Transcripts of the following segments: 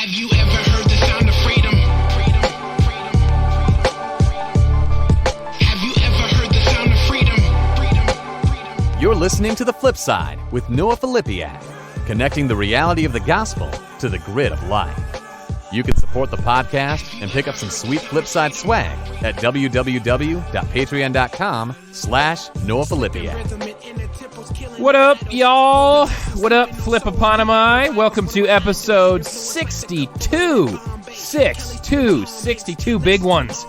Have you ever heard the sound of freedom? Have you ever heard the sound of freedom? You're listening to The Flip Side with Noah Filipiak, connecting the reality of the gospel to the grid of life. You can support the podcast and pick up some sweet Flipside swag at www.patreon.com/Noah Filipiak. What up, y'all? What up, Flip-Eponymai? Welcome to episode 62. 62 big ones.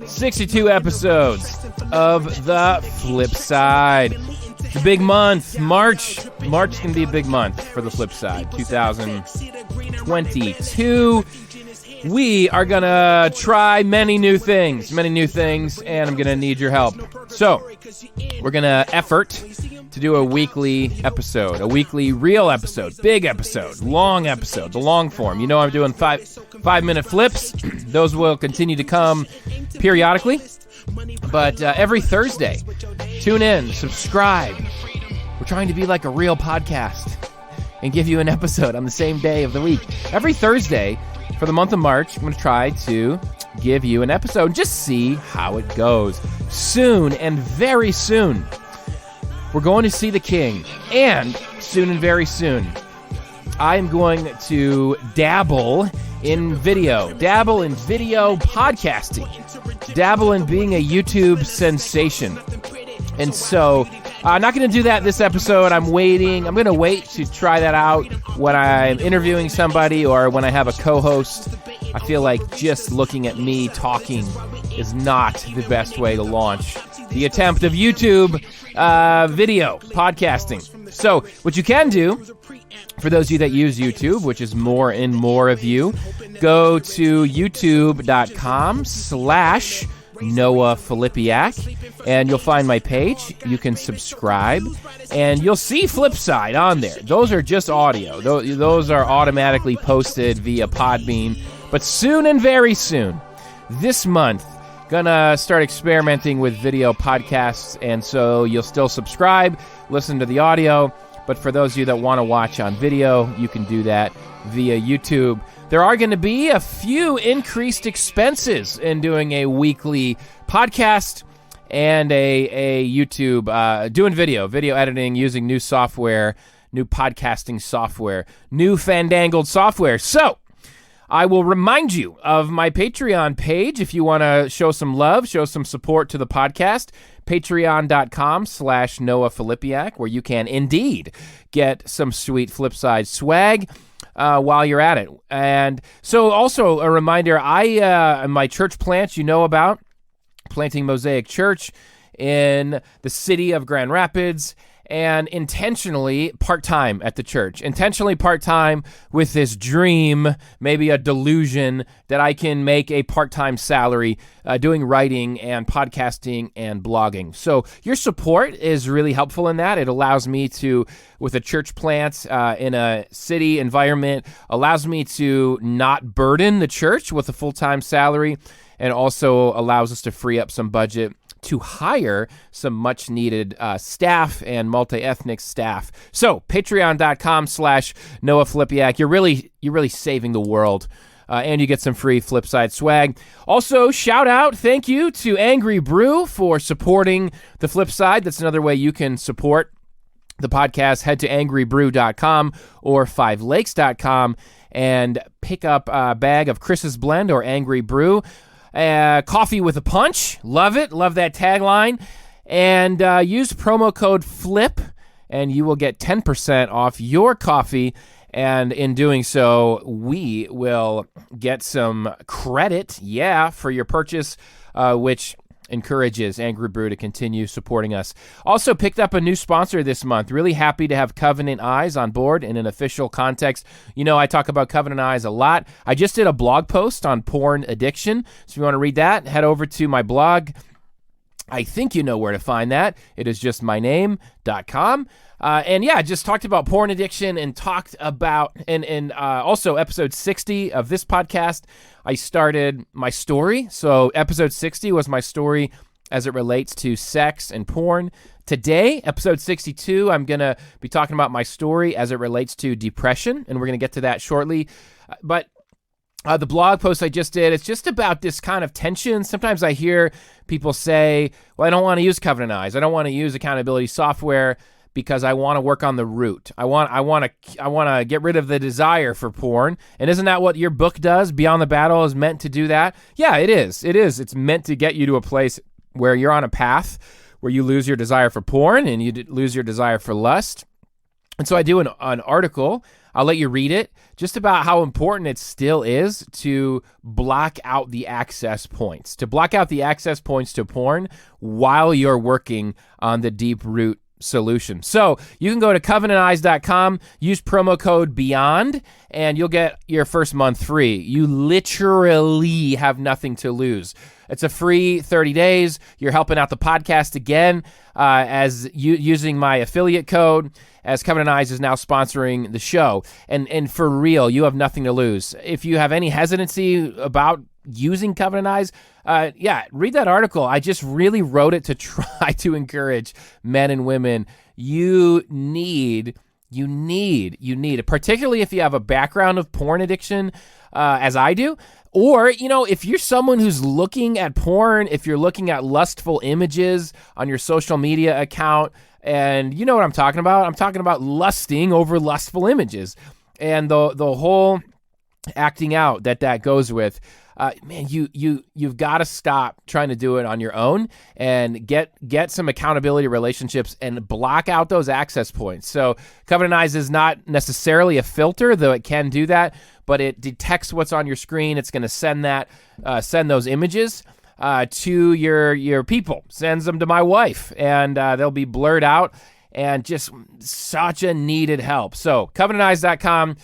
62 episodes of The Flip Side. It's a big month. March is going to be a big month for The Flip Side. 2022. We are going to try many new things, and I'm going to need your help. So, we're going to effort to do a weekly episode, a weekly real episode, big episode, the long form. You know I'm doing five-minute flips. Those will continue to come periodically, but every Thursday, tune in, subscribe. We're trying to be like a real podcast and give you an episode on the same day of the week. Every Thursday for the month of March, I'm going to try to give you an episode and just see how it goes. Soon and very soon, we're going to see the King. And soon and very soon, I am going to dabble in video podcasting, dabble in being a YouTube sensation. And so, I'm not going to do that this episode. I'm going to wait to try that out when I'm interviewing somebody or when I have a co-host. I feel like just looking at me talking is not the best way to launch the attempt of YouTube video podcasting. So, what you can do, for those of you that use YouTube, which is more and more of you, go to youtube.com/Noah Filipiak, and you'll find my page. You can subscribe, and you'll see Flipside on there. Those are just audio. Those are automatically posted via Podbean. But soon and very soon, this month, gonna start experimenting with video podcasts, and so you'll still subscribe, listen to the audio, but for those of you that want to watch on video, you can do that via YouTube. There are going to be a few increased expenses in doing a weekly podcast and a YouTube, doing video editing using new software, new podcasting software, new fandangled software. So, I will remind you of my Patreon page if you want to show some love, show some support to the podcast. Patreon.com/Noah Filipiak, where you can indeed get some sweet Flipside swag while you're at it. And so also a reminder, my church plant you know about, planting Mosaic Church in the city of Grand Rapids, and intentionally part-time at the church. Intentionally part-time with this dream, maybe a delusion, that I can make a part-time salary doing writing and podcasting and blogging. So your support is really helpful in that. It allows me to, with a church plant in a city environment, allows me to not burden the church with a full-time salary, and also allows us to free up some budget to hire some much-needed staff and multi-ethnic staff. So, patreon.com/Noah Filipiak. You're really saving the world, and you get some free Flipside swag. Also, shout out, thank you to Angry Brew for supporting the Flipside. That's another way you can support the podcast. Head to angrybrew.com or fivelakes.com and pick up a bag of Chris's Blend or Angry Brew. Coffee with a punch. Love it. Love that tagline. And use promo code FLIP, and you will get 10% off your coffee. And in doing so, we will get some credit, for your purchase, which encourages Angry Brew to continue supporting us. Also picked up a new sponsor this month. Really happy to have Covenant Eyes on board in an official context. You know, I talk about Covenant Eyes a lot. I just did a blog post on porn addiction. So if you want to read that, head over to my blog. I think you know where to find that. It is just myname.com. Just talked about porn addiction and talked about, and also episode 60 of this podcast, I started my story. So episode 60 was my story as it relates to sex and porn. Today, episode 62, I'm going to be talking about my story as it relates to depression, and we're going to get to that shortly. But The blog post I just did, it's just about this kind of tension. Sometimes I hear people say, well, I don't want to use Covenant Eyes. I don't want to use accountability software because I want to work on the root. I want to get rid of the desire for porn. And isn't that what your book does? Beyond the Battle is meant to do that? Yeah, it is. It is. It's meant to get you to a place where you're on a path where you lose your desire for porn and you lose your desire for lust. And so I do an article, I'll let you read it, just about how important it still is to block out the access points, to porn while you're working on the deep root solution. So you can go to covenanteyes.com, use promo code BEYOND, and you'll get your first month free. You literally have nothing to lose. It's a free 30 days. You're helping out the podcast again as using my affiliate code, as Covenant Eyes is now sponsoring the show. And for real, you have nothing to lose. If you have any hesitancy about using Covenant Eyes, read that article. I just really wrote it to try to encourage men and women. You need it, particularly if you have a background of porn addiction, as I do. Or, if you're someone who's looking at porn, if you're looking at lustful images on your social media account, and you know what I'm talking about. I'm talking about lusting over lustful images and the whole acting out that goes with. Man, you've got to stop trying to do it on your own and get some accountability relationships and block out those access points. So Covenant Eyes is not necessarily a filter, though it can do that, but it detects what's on your screen. It's going to send those images to your people, sends them to my wife, and they'll be blurred out, and just such a needed help. So covenanteyes.com.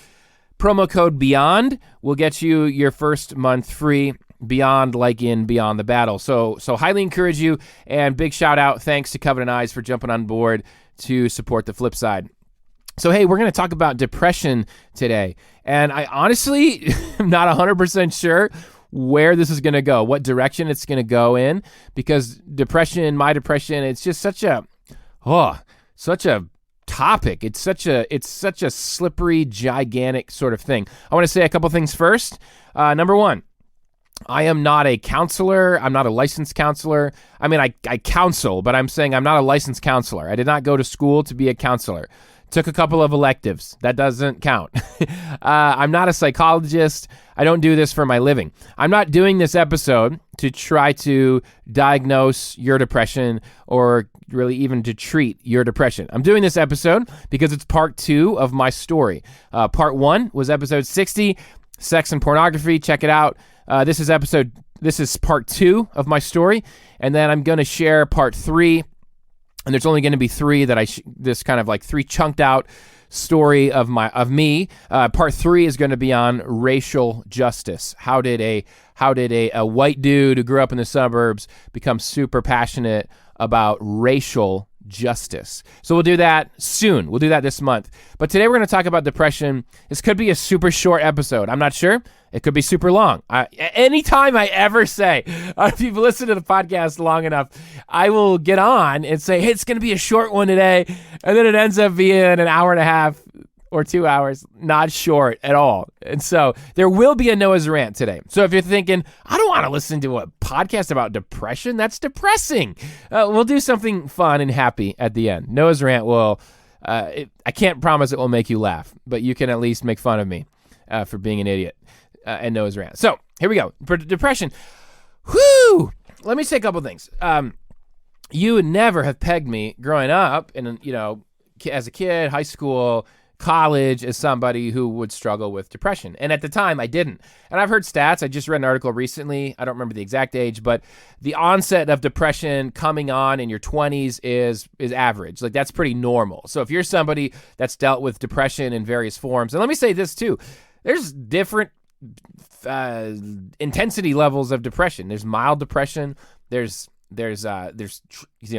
Promo code BEYOND will get you your first month free, beyond like in Beyond the Battle. So highly encourage you, and big shout out, thanks to Covenant Eyes for jumping on board to support the flip side. So hey, we're going to talk about depression today, and I honestly am not 100% sure where this is going to go, what direction it's going to go in, because my depression, it's just such a topic. It's such a slippery, gigantic sort of thing. I want to say a couple things first. Number one, I am not a counselor. I'm not a licensed counselor. I mean, I counsel, but I'm saying I'm not a licensed counselor. I did not go to school to be a counselor. Took a couple of electives. That doesn't count. I'm not a psychologist. I don't do this for my living. I'm not doing this episode to try to diagnose your depression or really even to treat your depression. I'm doing this episode because it's part 2 of my story. Part 1 was episode 60, Sex and Pornography. Check it out. This is part 2 of my story, and then I'm going to share part 3. And there's only going to be 3 that this kind of like 3 chunked out story of me. Part 3 is going to be on racial justice. How did a white dude who grew up in the suburbs become super passionate about racial justice? So we'll do that soon. We'll do that this month. But today we're going to talk about depression. This could be a super short episode. I'm not sure. It could be super long. Anytime I ever say, if you've listened to the podcast long enough, I will get on and say, hey, it's going to be a short one today. And then it ends up being an hour and a half or 2 hours, not short at all. And so there will be a Noah's Rant today. So if you're thinking, I don't want to listen to a podcast about depression, that's depressing. We'll do something fun and happy at the end. Noah's Rant will, I can't promise it will make you laugh, but you can at least make fun of me for being an idiot. And Noah's Rant. So here we go. For depression. Whoo! Let me say a couple things. You would never have pegged me growing up, and as a kid, high school, college, as somebody who would struggle with depression. And at the time, I didn't. And I've heard stats. I just read an article recently. I don't remember the exact age, but the onset of depression coming on in your 20s is average. Like, that's pretty normal. So if you're somebody that's dealt with depression in various forms, and let me say this too, there's different intensity levels of depression. There's mild depression. There's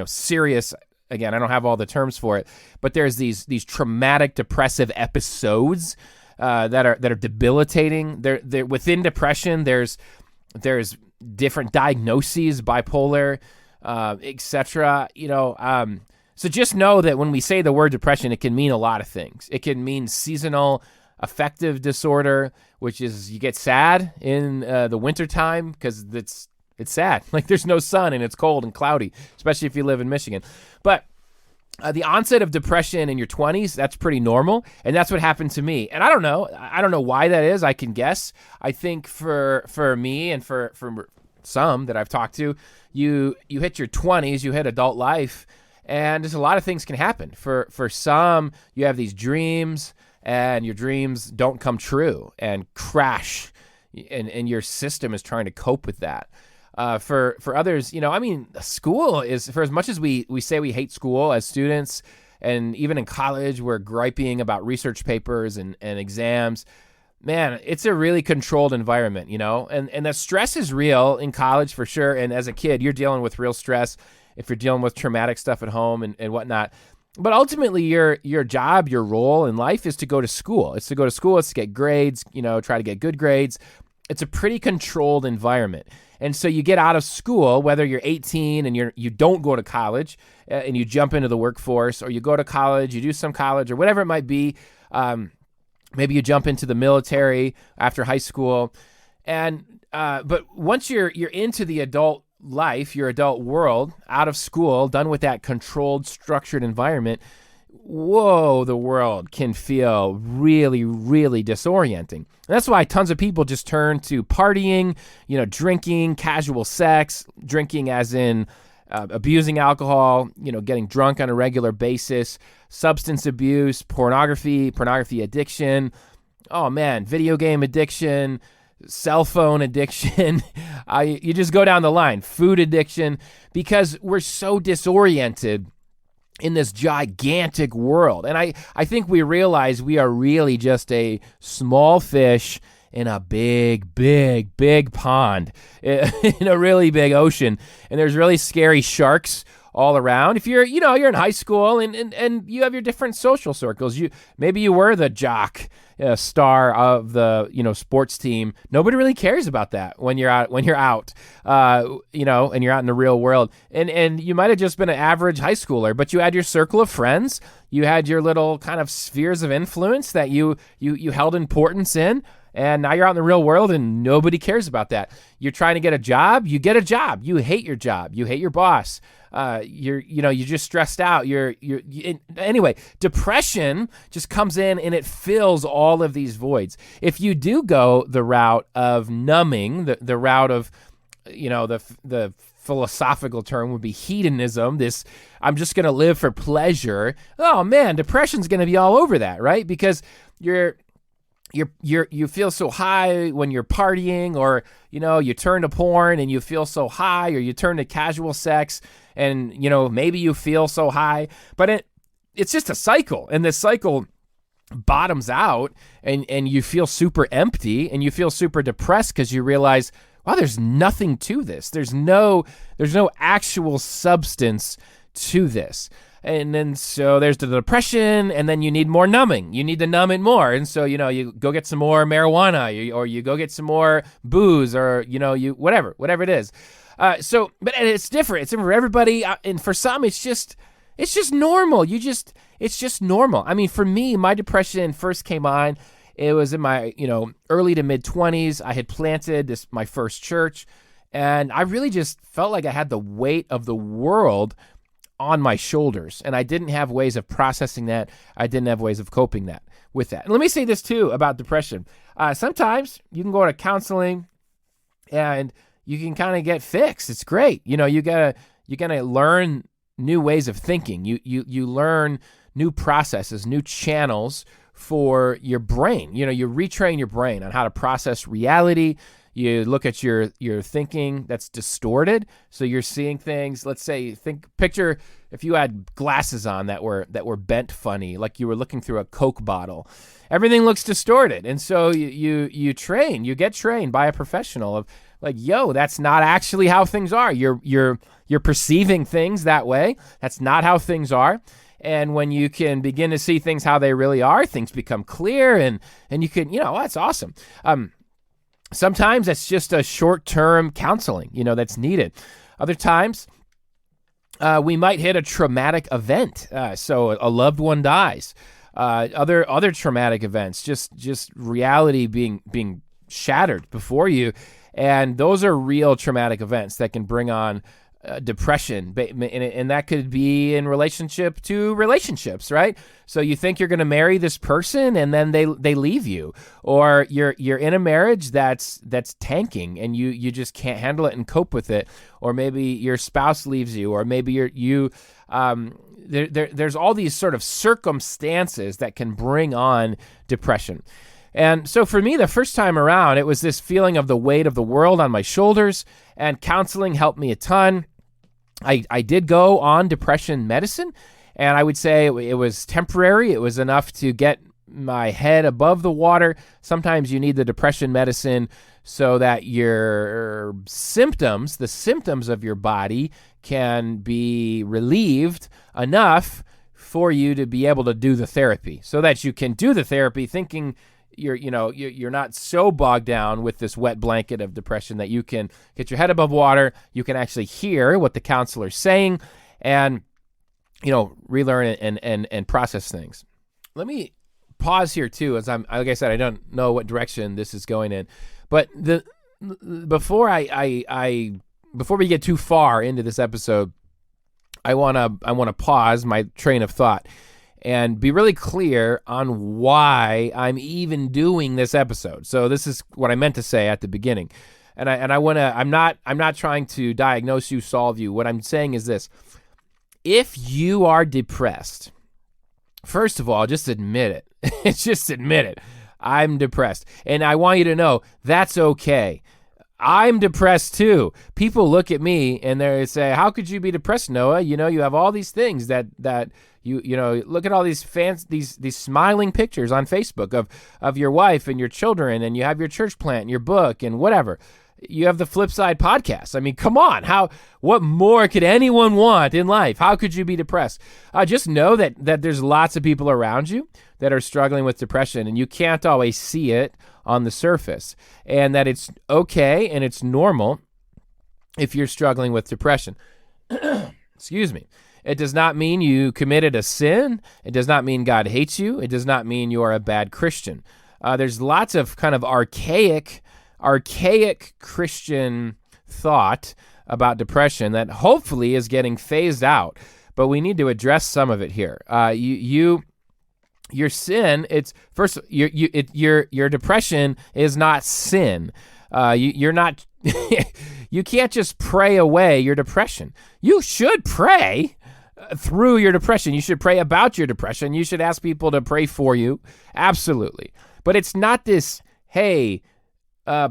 serious. Again, I don't have all the terms for it, but there's these traumatic depressive episodes that are debilitating. They're within depression. There's different diagnoses, bipolar, etc. So just know that when we say the word depression, it can mean a lot of things. It can mean seasonal affective disorder, which is you get sad in the wintertime because it's sad. Like there's no sun and it's cold and cloudy, especially if you live in Michigan. But the onset of depression in your 20s, that's pretty normal. And that's what happened to me. And I don't know. I don't know why that is. I can guess. I think for me and for some that I've talked to, you hit your 20s, you hit adult life, and there's a lot of things can happen. For some, you have these dreams, and your dreams don't come true and crash, and your system is trying to cope with that. For others, school is, for as much as we say we hate school as students, and even in college, we're griping about research papers and exams. Man, it's a really controlled environment, and the stress is real in college for sure. And as a kid, you're dealing with real stress if you're dealing with traumatic stuff at home and whatnot. But ultimately, your job, your role in life is to go to school. It's to go to school. It's to get grades, try to get good grades. It's a pretty controlled environment. And so you get out of school, whether you're 18 and you don't go to college and you jump into the workforce, or you go to college, you do some college or whatever it might be. Maybe you jump into the military after high school. But once you're into the adult life, your adult world, out of school, done with that controlled, structured environment, whoa, the world can feel really, really disorienting. And that's why tons of people just turn to partying, drinking, casual sex, drinking as in abusing alcohol, getting drunk on a regular basis, substance abuse, pornography addiction, oh man, video game addiction, cell phone addiction. You just go down the line, food addiction, because we're so disoriented in this gigantic world. And I think we realize we are really just a small fish in a big, big, big pond, in a really big ocean. And there's really scary sharks all around. If you're in high school and you have your different social circles, maybe you were the jock, star of the sports team. Nobody really cares about that when you're out, and you're out in the real world. And you might have just been an average high schooler, but you had your circle of friends. You had your little kind of spheres of influence that you held importance in. And now you're out in the real world and nobody cares about that. You're trying to get a job. You get a job. You hate your job. You hate your boss. You're just stressed out. Anyway, depression just comes in and it fills all of these voids. If you do go the route of numbing, the route of, the philosophical term would be hedonism. I'm just going to live for pleasure. Oh man, depression's going to be all over that, right? Because you feel so high when you're partying, or you turn to porn and you feel so high, or you turn to casual sex and maybe you feel so high, but it's just a cycle, and this cycle bottoms out and you feel super empty and you feel super depressed because you realize, wow, there's nothing to this. There's no actual substance to this. And then so there's the depression, and then you need more numbing. You need to numb it more. And so, you go get some more marijuana, or you go get some more booze, or, whatever it is. But it's different. It's different for everybody. And for some, it's just normal. It's just normal. I mean, for me, my depression first came on. It was in my, early to mid 20s. I had planted my first church, and I really just felt like I had the weight of the world on my shoulders, and I didn't have ways of processing that. I didn't have ways of coping with that. And let me say this too about depression. Sometimes you can go to counseling and you can kind of get fixed. It's great. You're gonna learn new ways of thinking. You learn new processes, new channels for your brain. You retrain your brain on how to process reality. You look at your thinking that's distorted, so you're seeing things. Let's say, picture if you had glasses on that were bent funny, like you were looking through a Coke bottle. Everything looks distorted, and so you get trained by a professional of like, yo, that's not actually how things are. You're perceiving things that way. That's not how things are. And when you can begin to see things how they really are, things become clear, and you can, that's awesome. Sometimes that's just a short-term counseling, that's needed. Other times, we might hit a traumatic event. So a loved one dies. other traumatic events, just reality being shattered before you. And those are real traumatic events that can bring on depression, and that could be in relationship to relationships, right? So you think you're going to marry this person, and then they leave you, or you're in a marriage that's tanking, and you just can't handle it and cope with it, or maybe your spouse leaves you, or maybe there's all these sort of circumstances that can bring on depression. And so for me, the first time around, it was this feeling of the weight of the world on my shoulders, and counseling helped me a ton. I did go on depression medicine, and I would say it was temporary. It was enough to get my head above the water. Sometimes you need the depression medicine so that your symptoms, the symptoms of your body, can be relieved enough for you to be able to do the therapy, so that you can do the therapy thinking you're not so bogged down with this wet blanket of depression that you can get your head above water. You can actually hear what the counselor's saying and, relearn and process things. Let me pause here too, as like I said, I don't know what direction this is going in, but before we get too far into this episode, I want to pause my train of thought and be really clear on why I'm even doing this episode. So this is what I meant to say at the beginning. And I'm not trying to diagnose you, solve you. What I'm saying is this: if you are depressed, first of all, just admit it. Just admit it. I'm depressed. And I want you to know that's okay. I'm depressed too. People look at me and they say, "How could you be depressed, Noah? You have all these things that you look at all these these smiling pictures on Facebook of your wife and your children, and you have your church plant and your book and whatever. You have the Flipside podcast. I mean, come on. What more could anyone want in life? How could you be depressed?" Just know that there's lots of people around you that are struggling with depression, and you can't always see it on the surface, and that it's okay and it's normal if you're struggling with depression. Excuse me. It does not mean you committed a sin. It does not mean God hates you. It does not mean you are a bad Christian. There's lots of kind of archaic Christian thought about depression that hopefully is getting phased out, but we need to address some of it here. Your sin, it's first, your depression is not sin. You're not, you can't just pray away your depression. You should pray through your depression. You should pray about your depression. You should ask people to pray for you. Absolutely. But it's not this, hey,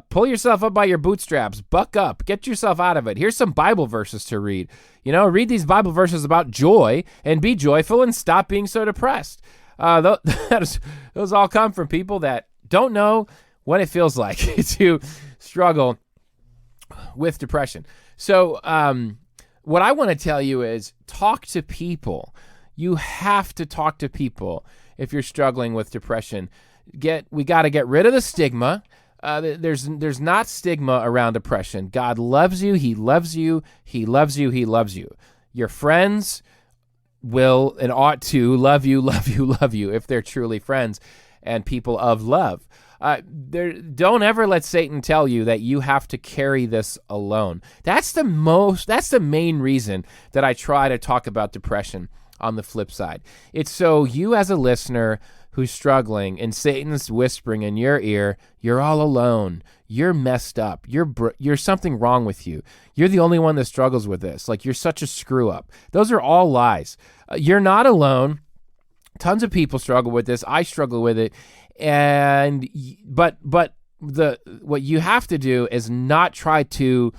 pull yourself up by your bootstraps, buck up, get yourself out of it. Here's some Bible verses to read. Read these Bible verses about joy and be joyful and stop being so depressed. Those all come from people that don't know what it feels like to struggle with depression. So what I want to tell you is talk to people. You have to talk to people if you're struggling with depression. We got to get rid of the stigma. There's not stigma around depression. God loves you. He loves you. He loves you. He loves you. Your friends will and ought to love you if they're truly friends and people of love. Don't ever let Satan tell you that you have to carry this alone. That's the main reason that I try to talk about depression on the flip side. It's so you as a listener who's struggling and Satan's whispering in your ear, you're all alone. You're messed up. You're something wrong with you. You're the only one that struggles with this. Like, you're such a screw up. Those are all lies. You're not alone. Tons of people struggle with this. I struggle with it. But what you have to do is not try to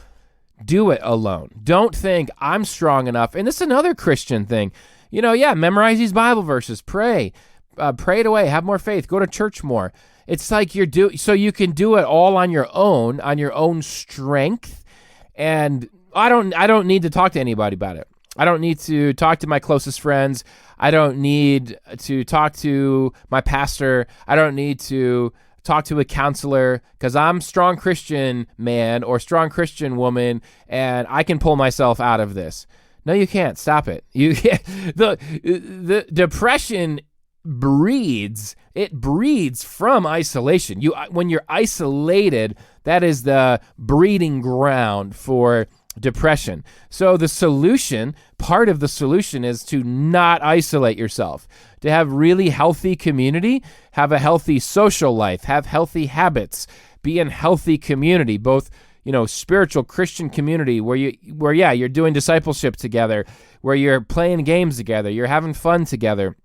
do it alone. Don't think I'm strong enough. And this is another Christian thing. Memorize these Bible verses. Pray it away. Have more faith. Go to church more. It's like so you can do it all on your own strength. And I don't need to talk to anybody about it. I don't need to talk to my closest friends. I don't need to talk to my pastor. I don't need to talk to a counselor because I'm strong Christian man or strong Christian woman and I can pull myself out of this. No, you can't. Stop it. You can't. The depression breeds from isolation. When you're isolated, that is the breeding ground for depression. So part of the solution is to not isolate yourself, to have really healthy community, have a healthy social life, have healthy habits, be in healthy community, both spiritual Christian community where you're doing discipleship together, where you're playing games together, you're having fun together.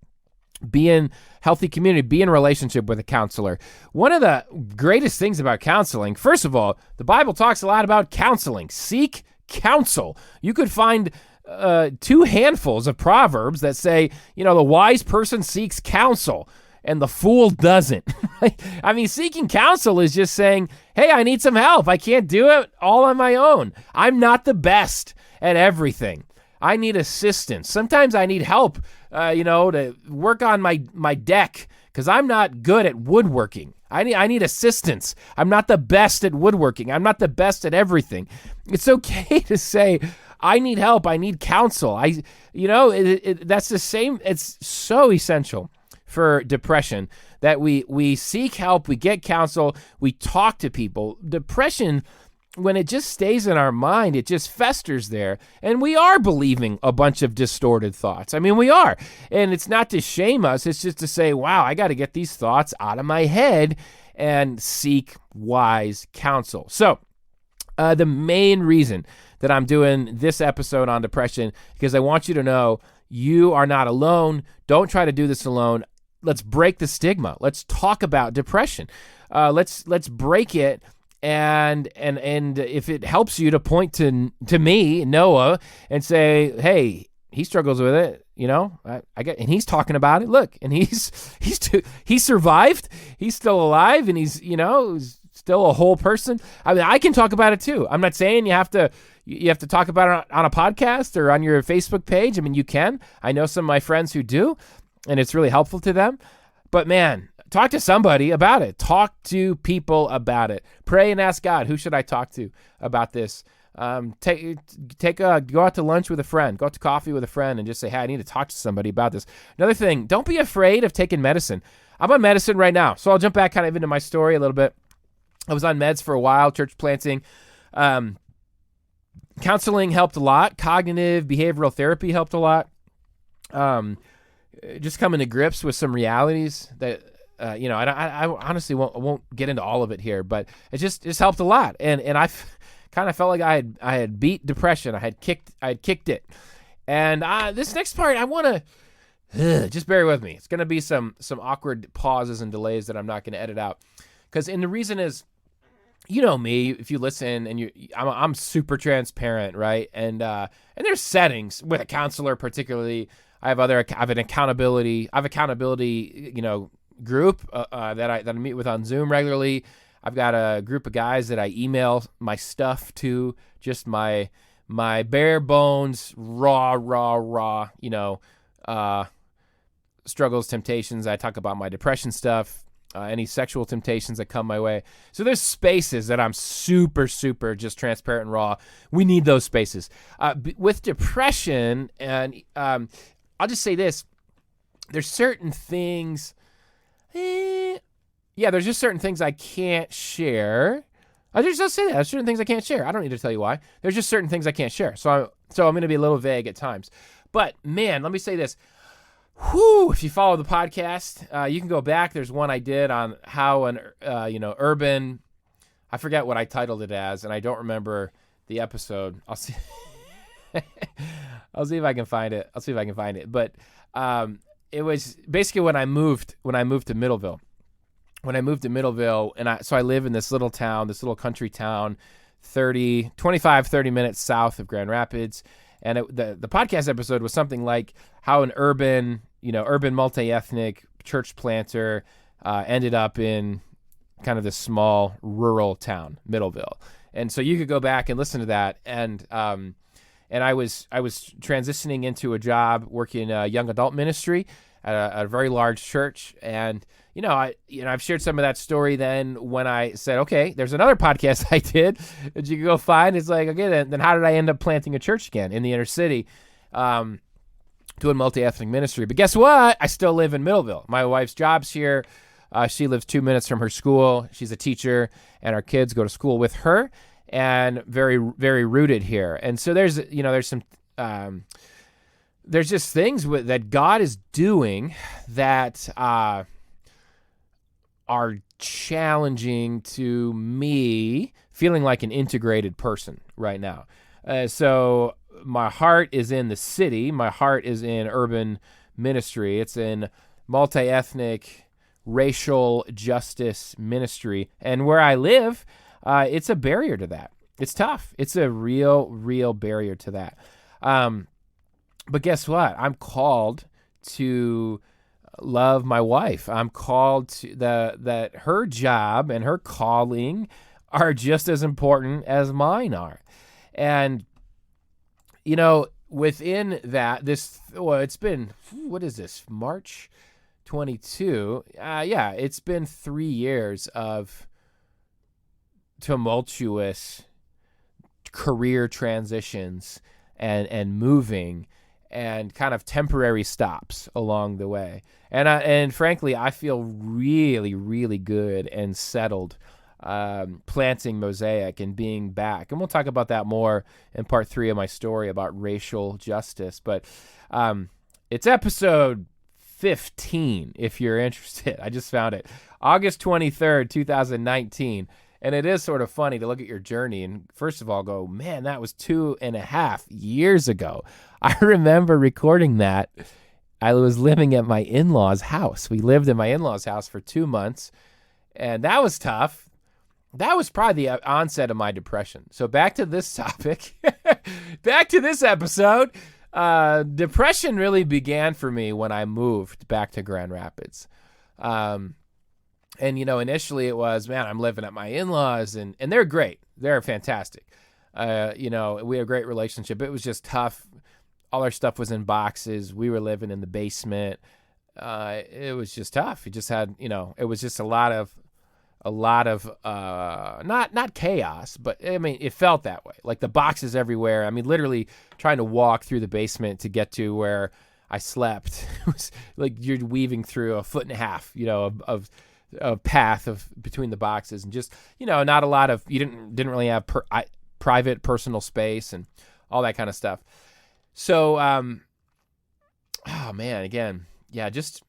Be in healthy community, be in relationship with a counselor. One of the greatest things about counseling, first of all, the Bible talks a lot about counseling. Seek counsel. You could find 2 handfuls of proverbs that say, the wise person seeks counsel and the fool doesn't. I mean, seeking counsel is just saying, hey, I need some help. I can't do it all on my own. I'm not the best at everything. I need assistance. Sometimes I need help, to work on my deck because I'm not good at woodworking. I need assistance. I'm not the best at woodworking. I'm not the best at everything. It's okay to say, I need help. I need counsel. That's the same. It's so essential for depression that we seek help, we get counsel, we talk to people. Depression, when it just stays in our mind, it just festers there. And we are believing a bunch of distorted thoughts. I mean, we are. And it's not to shame us. It's just to say, wow, I got to get these thoughts out of my head and seek wise counsel. So the main reason that I'm doing this episode on depression, because I want you to know you are not alone. Don't try to do this alone. Let's break the stigma. Let's talk about depression. Let's break it. And if it helps you to point to me, Noah, and say, hey, he struggles with it, I get, and he's talking about it. Look, and he survived. He's still alive, and he's still a whole person. I mean, I can talk about it too. I'm not saying you have to talk about it on a podcast or on your Facebook page. I mean, you can. I know some of my friends who do, and it's really helpful to them. But man, talk to somebody about it. Talk to people about it. Pray and ask God, who should I talk to about this? Go out to lunch with a friend, go out to coffee with a friend, and just say, hey, I need to talk to somebody about this. Another thing, don't be afraid of taking medicine. I'm on medicine right now, so I'll jump back kind of into my story a little bit. I was on meds for a while, church planting. Counseling helped a lot. Cognitive behavioral therapy helped a lot. Just coming to grips with some realities that, I honestly won't get into all of it here, but it just helped a lot. And I kind of felt like I had beat depression. I had kicked it. And this next part, I want to just bear with me. It's going to be some awkward pauses and delays that I'm not going to edit out. And the reason is, me, if you listen, and I'm super transparent, right? And there's settings with a counselor, particularly. I have an accountability group that I meet with on Zoom regularly. I've got a group of guys that I email my stuff to, just my bare bones, raw, struggles, temptations. I talk about my depression stuff, any sexual temptations that come my way. So there's spaces that I'm super, super just transparent and raw. We need those spaces. With depression, and I'll just say this, there's certain things, there's just certain things I can't share. I'll say that. There's certain things I can't share. I don't need to tell you why. There's just certain things I can't share. So I'm going to be a little vague at times. But man, let me say this. If you follow the podcast, you can go back. There's one I did on how an urban, I forget what I titled it as, and I don't remember the episode. I'll see. I'll see if I can find it. But it was basically when I moved to Middleville. And I live in this little town, this little country town, 30 minutes south of Grand Rapids. And the podcast episode was something like how an urban multi-ethnic church planter ended up in kind of this small rural town, Middleville. And so you could go back and listen to that. And I was transitioning into a job working young adult ministry at a very large church. And I've shared some of that story then when I said, okay, there's another podcast I did that you can go find. It's like, okay, then how did I end up planting a church again in the inner city? doing multi-ethnic ministry. But guess what? I still live in Middleville. My wife's job's here. She lives 2 minutes from her school. She's a teacher, and our kids go to school with her, and very, very rooted here. And so there's some, there's just things that God is doing that are challenging to me, feeling like an integrated person right now. So my heart is in the city. My heart is in urban ministry. It's in multi-ethnic, racial justice ministry. And where I live, it's a barrier to that. It's tough. It's a real barrier to that. But guess what? I'm called to love my wife. I'm called to that her job and her calling are just as important as mine are. And, within that, it's been, what is this, March 22? It's been 3 years of tumultuous career transitions and moving and kind of temporary stops along the way. And frankly, I feel really, really good and settled planting Mosaic and being back. And we'll talk about that more in part 3 of my story about racial justice. But it's episode 15, if you're interested. I just found it. August 23rd, 2019. And it is sort of funny to look at your journey and first of all go, man, that was 2.5 years ago. I remember recording that. I was living at my in-laws' house. We lived in my in-laws' house for 2 months, and that was tough. That was probably the onset of my depression. So back to this topic, back to this episode. Depression really began for me when I moved back to Grand Rapids. And, initially it was, man, I'm living at my in-laws, and they're great. They're fantastic. We had a great relationship. It was just tough. All our stuff was in boxes. We were living in the basement. It was just tough. It just had, it was just a lot of not chaos, but I mean, it felt that way. Like the boxes everywhere. I mean, literally trying to walk through the basement to get to where I slept. It was like you're weaving through 1.5 feet, of path between the boxes, and just, not a lot of, you didn't really have private personal space and all that kind of stuff. So, oh man, again, yeah, just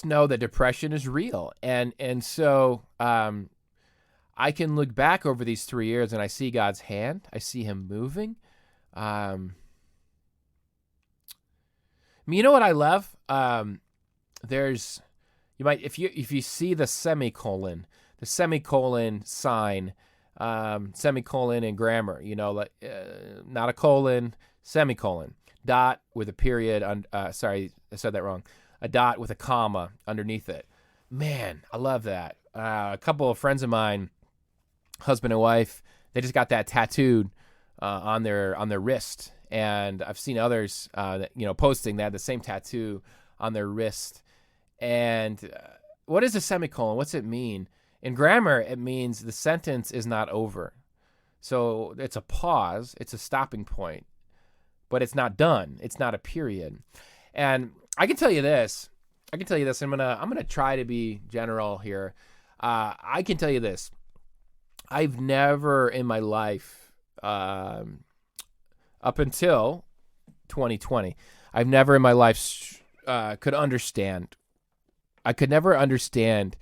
know that depression is real. And so, I can look back over these 3 years and I see God's hand. I see him moving. You know what I love? If you see the semicolon sign, semicolon in grammar, not a colon, semicolon, dot with a period. Sorry, I said that wrong. A dot with a comma underneath it. Man, I love that. A couple of friends of mine, husband and wife, they just got that tattooed on their wrist, and I've seen others, posting that the same tattoo on their wrist. And what is a semicolon? What's it mean? In grammar, it means the sentence is not over. So it's a pause, it's a stopping point, but it's not done. It's not a period. And I can tell you this. I'm gonna try to be general here. I can tell you this. I've never in my life, up until 2020, I've never in my life could understand. I could never understand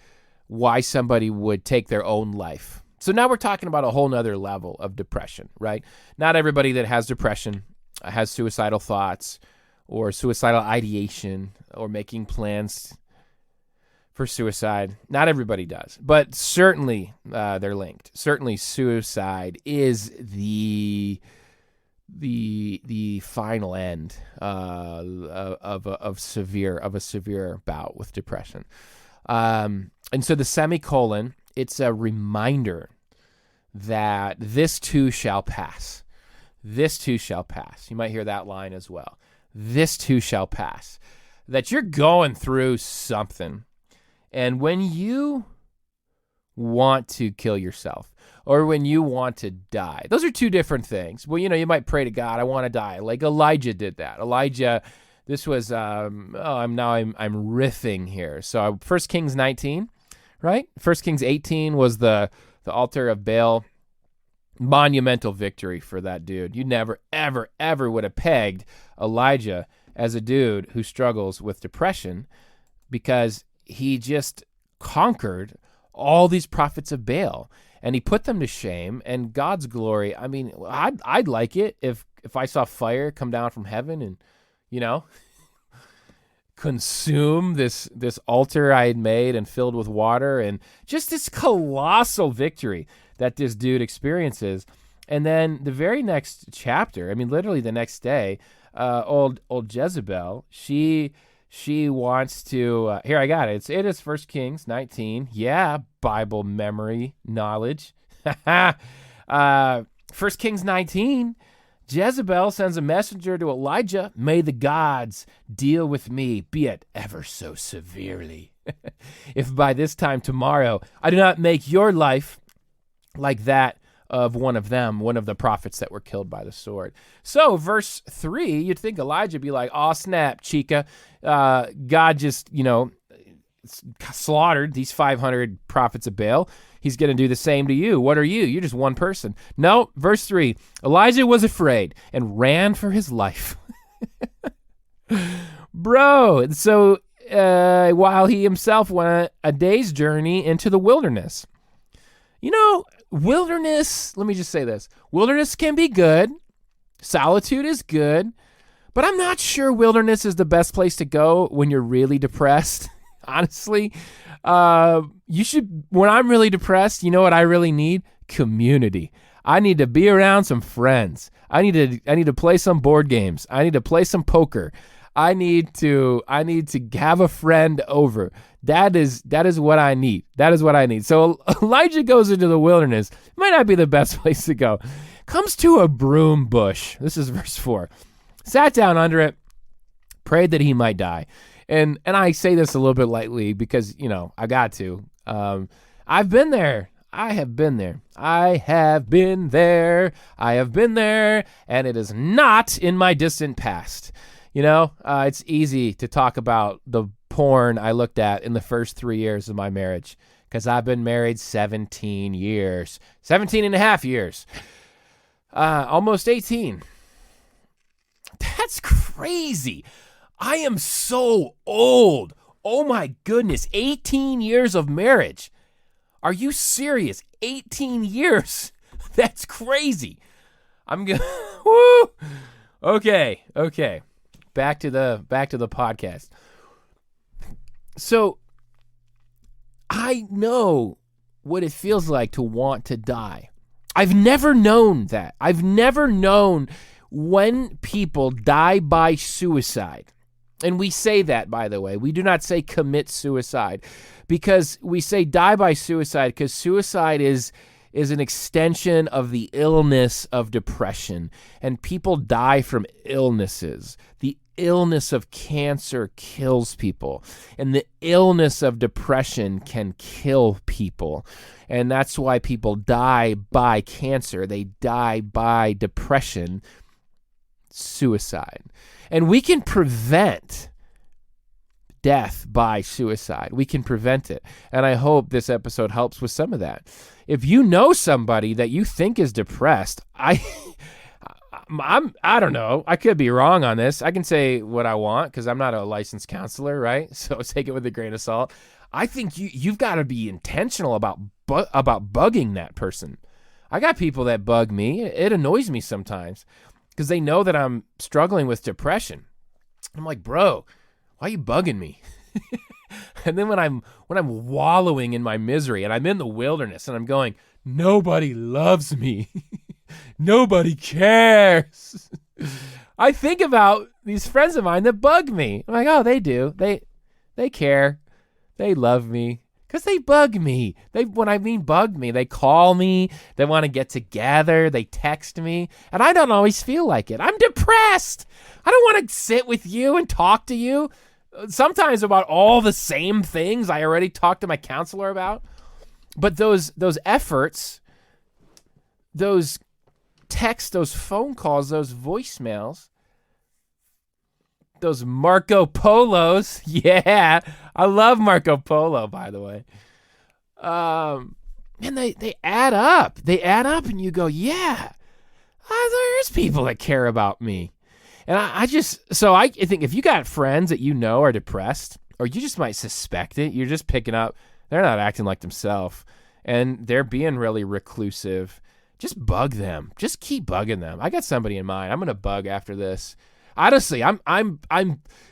why somebody would take their own life. So now we're talking about a whole nother level of depression, right? Not everybody that has depression has suicidal thoughts or suicidal ideation or making plans for suicide. Not everybody does, but certainly they're linked. Certainly suicide is the final end of a severe bout with depression. And so the semicolon, it's a reminder that this too shall pass. This too shall pass. You might hear that line as well. This too shall pass. That you're going through something. And when you want to kill yourself or when you want to die. Those are two different things. Well, you might pray to God, I want to die. Like Elijah did that. Elijah, this was, I'm riffing here. So 1 Kings 19, right? 1 Kings 18 was the altar of Baal. Monumental victory for that dude. You never, ever, ever would have pegged Elijah as a dude who struggles with depression because he just conquered all these prophets of Baal and he put them to shame. And God's glory, I mean, I'd like it if I saw fire come down from heaven and, consume this altar I had made and filled with water, and just this colossal victory that this dude experiences. And then the very next chapter, I mean, literally the next day, old Jezebel, she wants to, here I got it. It is 1 Kings 19. Yeah, Bible memory knowledge. 1 Kings 19. Jezebel sends a messenger to Elijah. May the gods deal with me, be it ever so severely. If by this time tomorrow I do not make your life like that of one of them, one of the prophets that were killed by the sword. So verse 3, you'd think Elijah would be like, oh, snap, chica. God just, slaughtered these 500 prophets of Baal. He's going to do the same to you. What are you? You're just one person. No, verse 3, Elijah was afraid and ran for his life. Bro, so while he himself went a day's journey into the wilderness. Wilderness, let me just say this. Wilderness can be good. Solitude is good. But I'm not sure wilderness is the best place to go when you're really depressed. Honestly, you should, when I'm really depressed, you know what I really need? Community. I need to be around some friends. I need to play some board games. I need to play some poker. I need to have a friend over. That is what I need. That is what I need. So Elijah goes into the wilderness. Might not be the best place to go. Comes to a broom bush. This is verse 4. Sat down under it, prayed that he might die. And I say this a little bit lightly because, I got to. I've been there. I have been there. I have been there. I have been there. And it is not in my distant past. It's easy to talk about the porn I looked at in the first 3 years of my marriage because I've been married 17 years. 17 and a half years. Almost 18. That's crazy. I am so old. Oh my goodness. 18 years of marriage. Are you serious? 18 years. That's crazy. I'm going woo. Okay. Back to the podcast. So I know what it feels like to want to die. I've never known that. I've never known when people die by suicide. And we say that, by the way. We do not say commit suicide because we say die by suicide because suicide is an extension of the illness of depression. And people die from illnesses. The illness of cancer kills people. And the illness of depression can kill people. And that's why people die by cancer. They die by depression, suicide. And we can prevent death by suicide. We can prevent it. And I hope this episode helps with some of that. If you know somebody that you think is depressed, I don't know. I could be wrong on this. I can say what I want because I'm not a licensed counselor, right? So take it with a grain of salt. I think you've got to be intentional about bugging that person. I got people that bug me. It annoys me sometimes because they know that I'm struggling with depression. I'm like, bro, why are you bugging me? And then when I'm wallowing in my misery and I'm in the wilderness and I'm going, nobody loves me. Nobody cares. I think about these friends of mine that bug me. I'm like, oh, they do. They care. They love me. Because they bug me. When I mean bug me, they call me. They want to get together. They text me. And I don't always feel like it. I'm depressed. I don't want to sit with you and talk to you. Sometimes about all the same things I already talked to my counselor about. But those efforts, those texts, those phone calls, those voicemails, those Marco Polos. Yeah, I love Marco Polo, by the way. And they add up. They add up, and you go, yeah, there's people that care about me. And I think if you got friends that you know are depressed, or you just might suspect it, you're just picking up, they're not acting like themselves, and they're being really reclusive, just bug them. Just keep bugging them. I got somebody in mind. I'm gonna bug after this. Honestly, I'm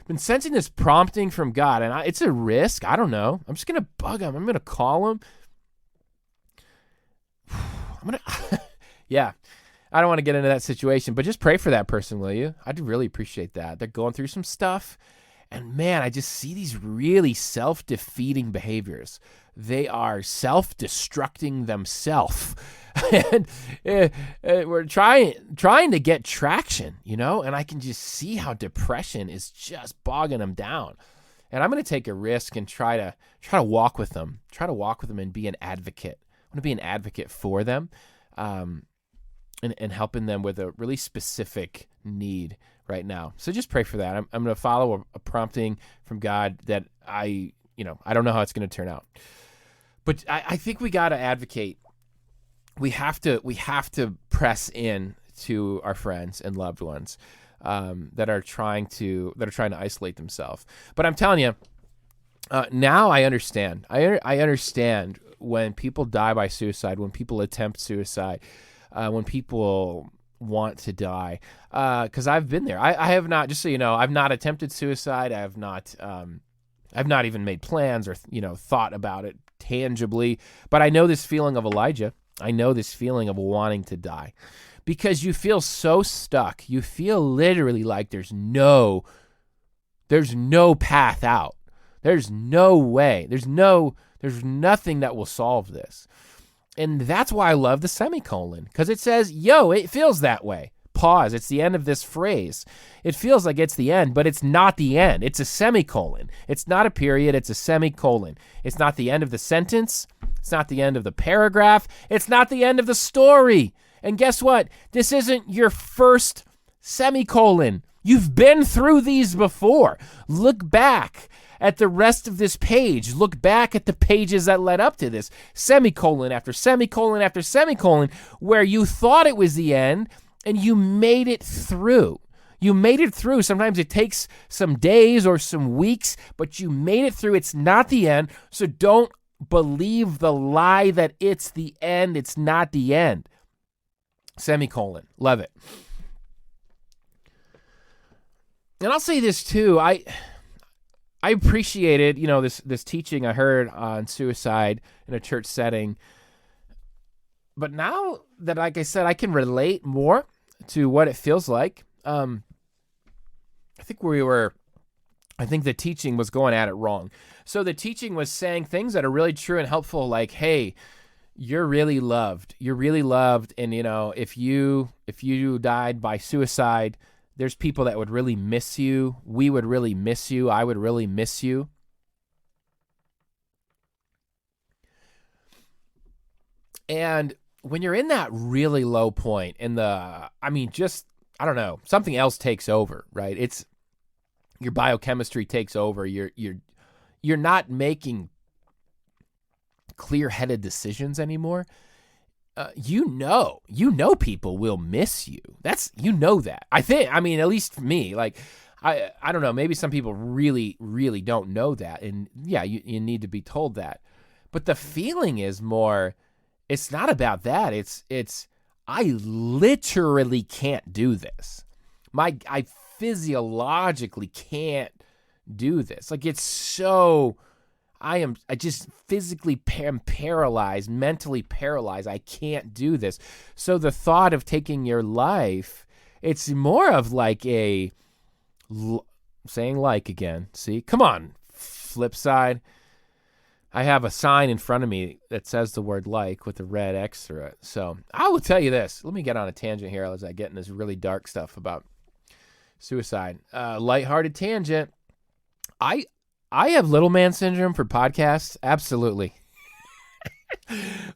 been sensing this prompting from God, and it's a risk. I don't know. I'm just gonna bug him. I'm gonna call him. Yeah. I don't want to get into that situation, but just pray for that person, will you? I'd really appreciate that. They're going through some stuff, and man, I just see these really self-defeating behaviors. They are self-destructing themselves. And we're trying to get traction, and I can just see how depression is just bogging them down. And I'm going to take a risk and try to walk with them, and be an advocate. I want to be an advocate for them, and helping them with a really specific need right now. So just pray for that. I'm going to follow a prompting from God that I don't know how it's going to turn out. But I think we got to advocate. We have to press in to our friends and loved ones that are trying to isolate themselves. But I'm telling you, now I understand. I understand when people die by suicide, when people attempt suicide, when people want to die, because I've been there. I have not, just so you know, I've not attempted suicide. I've not even made plans or thought about it tangibly. But I know this feeling of Elijah. I know this feeling of wanting to die, because you feel so stuck. You feel literally like there's no path out. There's no way. There's nothing that will solve this. And that's why I love the semicolon, because it says, it feels that way. Pause. It's the end of this phrase. It feels like it's the end, but it's not the end. It's a semicolon. It's not a period. It's a semicolon. It's not the end of the sentence. It's not the end of the paragraph. It's not the end of the story. And guess what? This isn't your first semicolon. You've been through these before. Look back at the rest of this page. Look back at the pages that led up to this. Semicolon after semicolon after semicolon, where you thought it was the end and you made it through. You made it through. Sometimes it takes some days or some weeks, but you made it through. It's not the end. So don't believe the lie that it's the end. It's not the end. Semicolon. Love it. And I'll say this too. I appreciated, this teaching I heard on suicide in a church setting. But now that, like I said, I can relate more to what it feels like. I think the teaching was going at it wrong. So the teaching was saying things that are really true and helpful, like, hey, you're really loved. You're really loved. And, if you died by suicide, there's people that would really miss you. We would really miss you. I would really miss you. And when you're in that really low point I don't know, something else takes over, right? It's your biochemistry takes over. You're not making clear-headed decisions anymore. You know people will miss you. That. At least for me, like, I don't know, maybe some people really, really don't know that. And yeah, you need to be told that. But the feeling is more, it's not about that. It's I literally can't do this. I physiologically can't do this. Like, it's so, I just physically am paralyzed, mentally paralyzed. I can't do this. So the thought of taking your life, it's more of like saying like again. See, come on, flip side. I have a sign in front of me that says the word like with a red X through it. So I will tell you this. Let me get on a tangent here as I get in this really dark stuff about suicide. Lighthearted tangent. I have little man syndrome for podcasts. Absolutely.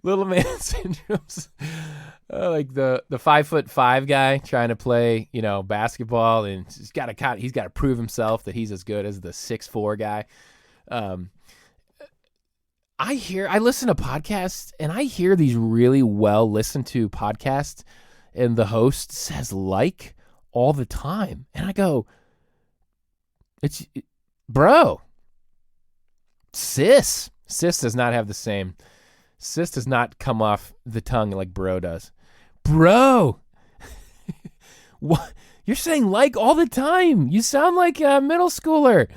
Little man syndrome's like the 5'5" guy trying to play, basketball, and he's got to prove himself that he's as good as the 6'4" guy. I listen to podcasts, and I hear these really well listened to podcasts, and the host says like all the time, and I go, bro, sis does not have the same. Sis does not come off the tongue like bro does. Bro, what? You're saying like all the time. You sound like a middle schooler.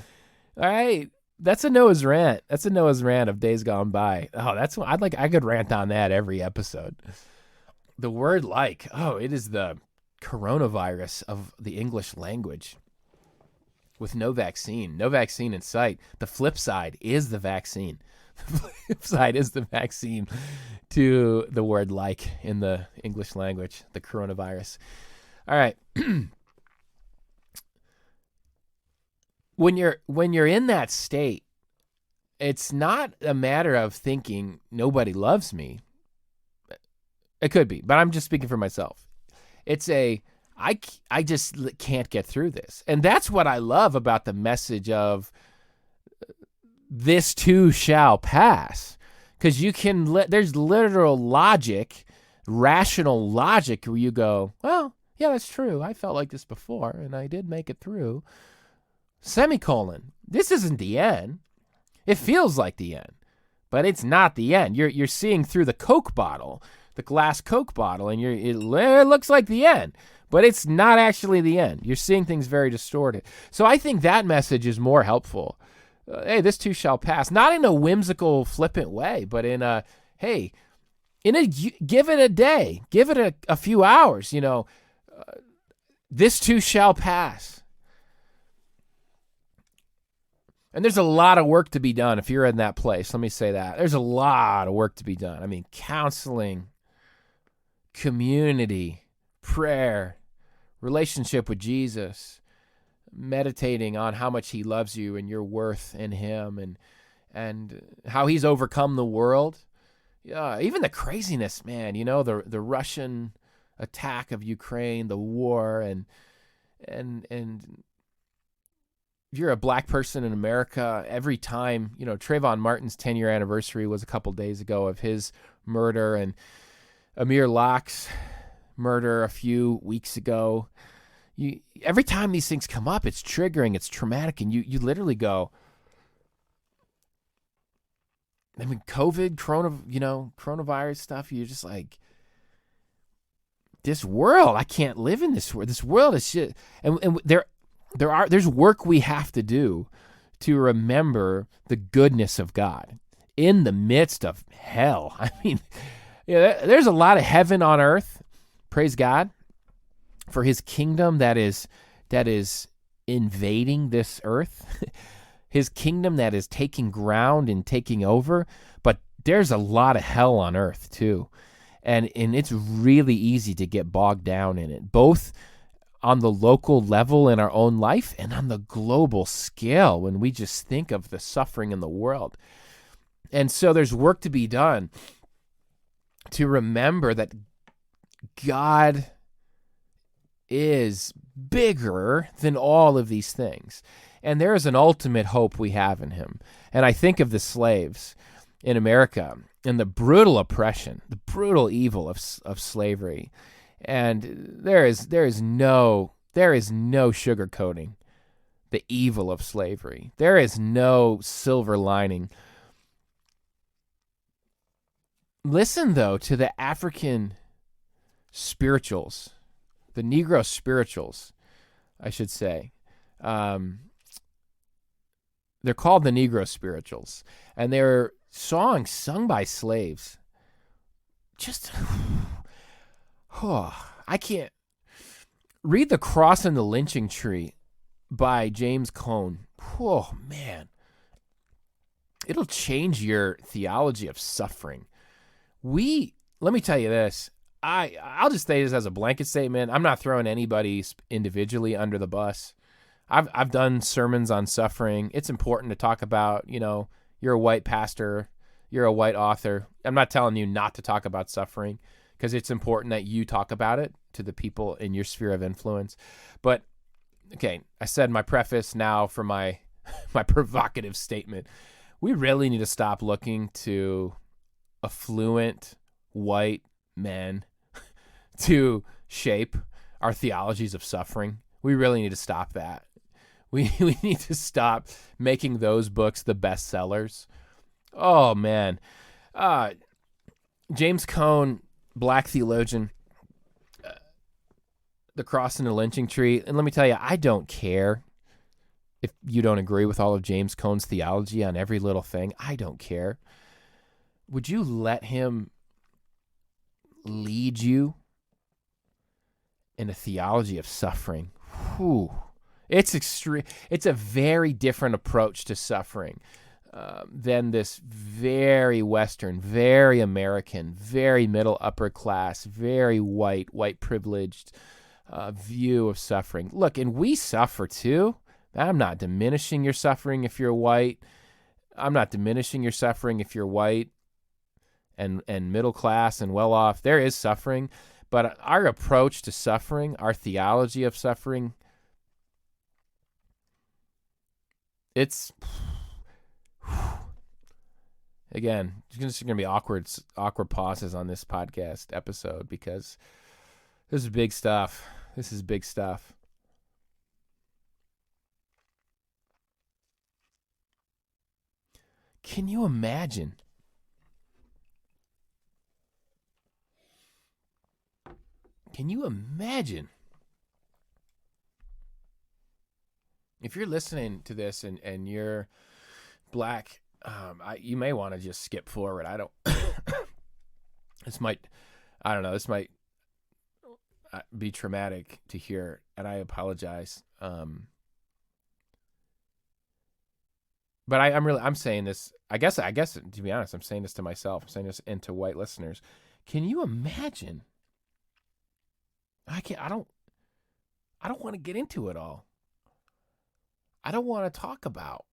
All right. That's a Noah's rant. That's a Noah's rant of days gone by. Oh, that's what I could rant on that every episode. The word like, it is the coronavirus of the English language with no vaccine. No vaccine in sight. The flip side is the vaccine. The flip side is the vaccine to the word like in the English language, the coronavirus. All right. When you're in that state, it's not a matter of thinking nobody loves me. It could be, but I'm just speaking for myself. It's I just can't get through this. And that's what I love about the message of this too shall pass. Because there's literal logic, rational logic where you go, well, yeah, that's true. I felt like this before and I did make it through. Semicolon. This isn't the end. It feels like the end, but it's not the end. You're seeing through the Coke bottle, the glass Coke bottle, and it looks like the end, but it's not actually the end. You're seeing things very distorted. So I think that message is more helpful. Hey, this too shall pass. Not in a whimsical, flippant way, but in a, hey, give it a day, give it a few hours. This too shall pass. And there's a lot of work to be done if you're in that place. Let me say that. There's a lot of work to be done. I mean, counseling, community, prayer, relationship with Jesus, meditating on how much he loves you and your worth in him and how he's overcome the world. Even the craziness, man, the Russian attack of Ukraine, the war, and if you're a black person in America, every time, Trayvon Martin's 10-year anniversary was a couple days ago of his murder, and Amir Locke's murder a few weeks ago. Every time these things come up, it's triggering, it's traumatic, and you literally go, I mean, COVID, coronavirus stuff, you're just like, this world, I can't live in this world. This world is shit. And there's work we have to do to remember the goodness of God in the midst of hell. I mean, there's a lot of heaven on earth. Praise God for his kingdom that is invading this earth, his kingdom that is taking ground and taking over. But there's a lot of hell on earth too. And it's really easy to get bogged down in it, both on the local level in our own life and on the global scale when we just think of the suffering in the world. And so there's work to be done to remember that God is bigger than all of these things. And there is an ultimate hope we have in him. And I think of the slaves in America and the brutal oppression, the brutal evil of slavery. And there is no sugarcoating the evil of slavery. There is no silver lining. Listen, though, to the African spirituals, the Negro spirituals, I should say. They're called the Negro spirituals, and they're songs sung by slaves. Just... I can't read The Cross and the Lynching Tree by James Cone. Oh, man. It'll change your theology of suffering. Let me tell you this. I'll just say this as a blanket statement. I'm not throwing anybody individually under the bus. I've done sermons on suffering. It's important to talk about, you're a white pastor you're a white author. I'm not telling you not to talk about suffering, because it's important that you talk about it to the people in your sphere of influence. But, okay, I said my preface now for my provocative statement. We really need to stop looking to affluent white men to shape our theologies of suffering. We really need to stop that. We need to stop making those books the bestsellers. Oh, man. James Cone, black theologian, The Cross and the Lynching Tree. And let me tell you, I don't care if you don't agree with all of James Cone's theology on every little thing. I don't care. Would you let him lead you in a theology of suffering? Whew. It's extreme. It's a very different approach to suffering than this very Western, very American, very middle upper class, very white privileged view of suffering. Look, and we suffer too. I'm not diminishing your suffering if you're white. I'm not diminishing your suffering if you're white and middle class and well off. There is suffering, but our approach to suffering, our theology of suffering, it's, again, there's going to be awkward pauses on this podcast episode because this is big stuff. This is big stuff. Can you imagine? Can you imagine if you're listening to this and you're black? You may want to just skip forward. I don't. This might be traumatic to hear, and I apologize. But I'm saying this. I guess to be honest, I'm saying this to myself. I'm saying this and to white listeners. Can you imagine? I don't want to get into it all. I don't want to talk about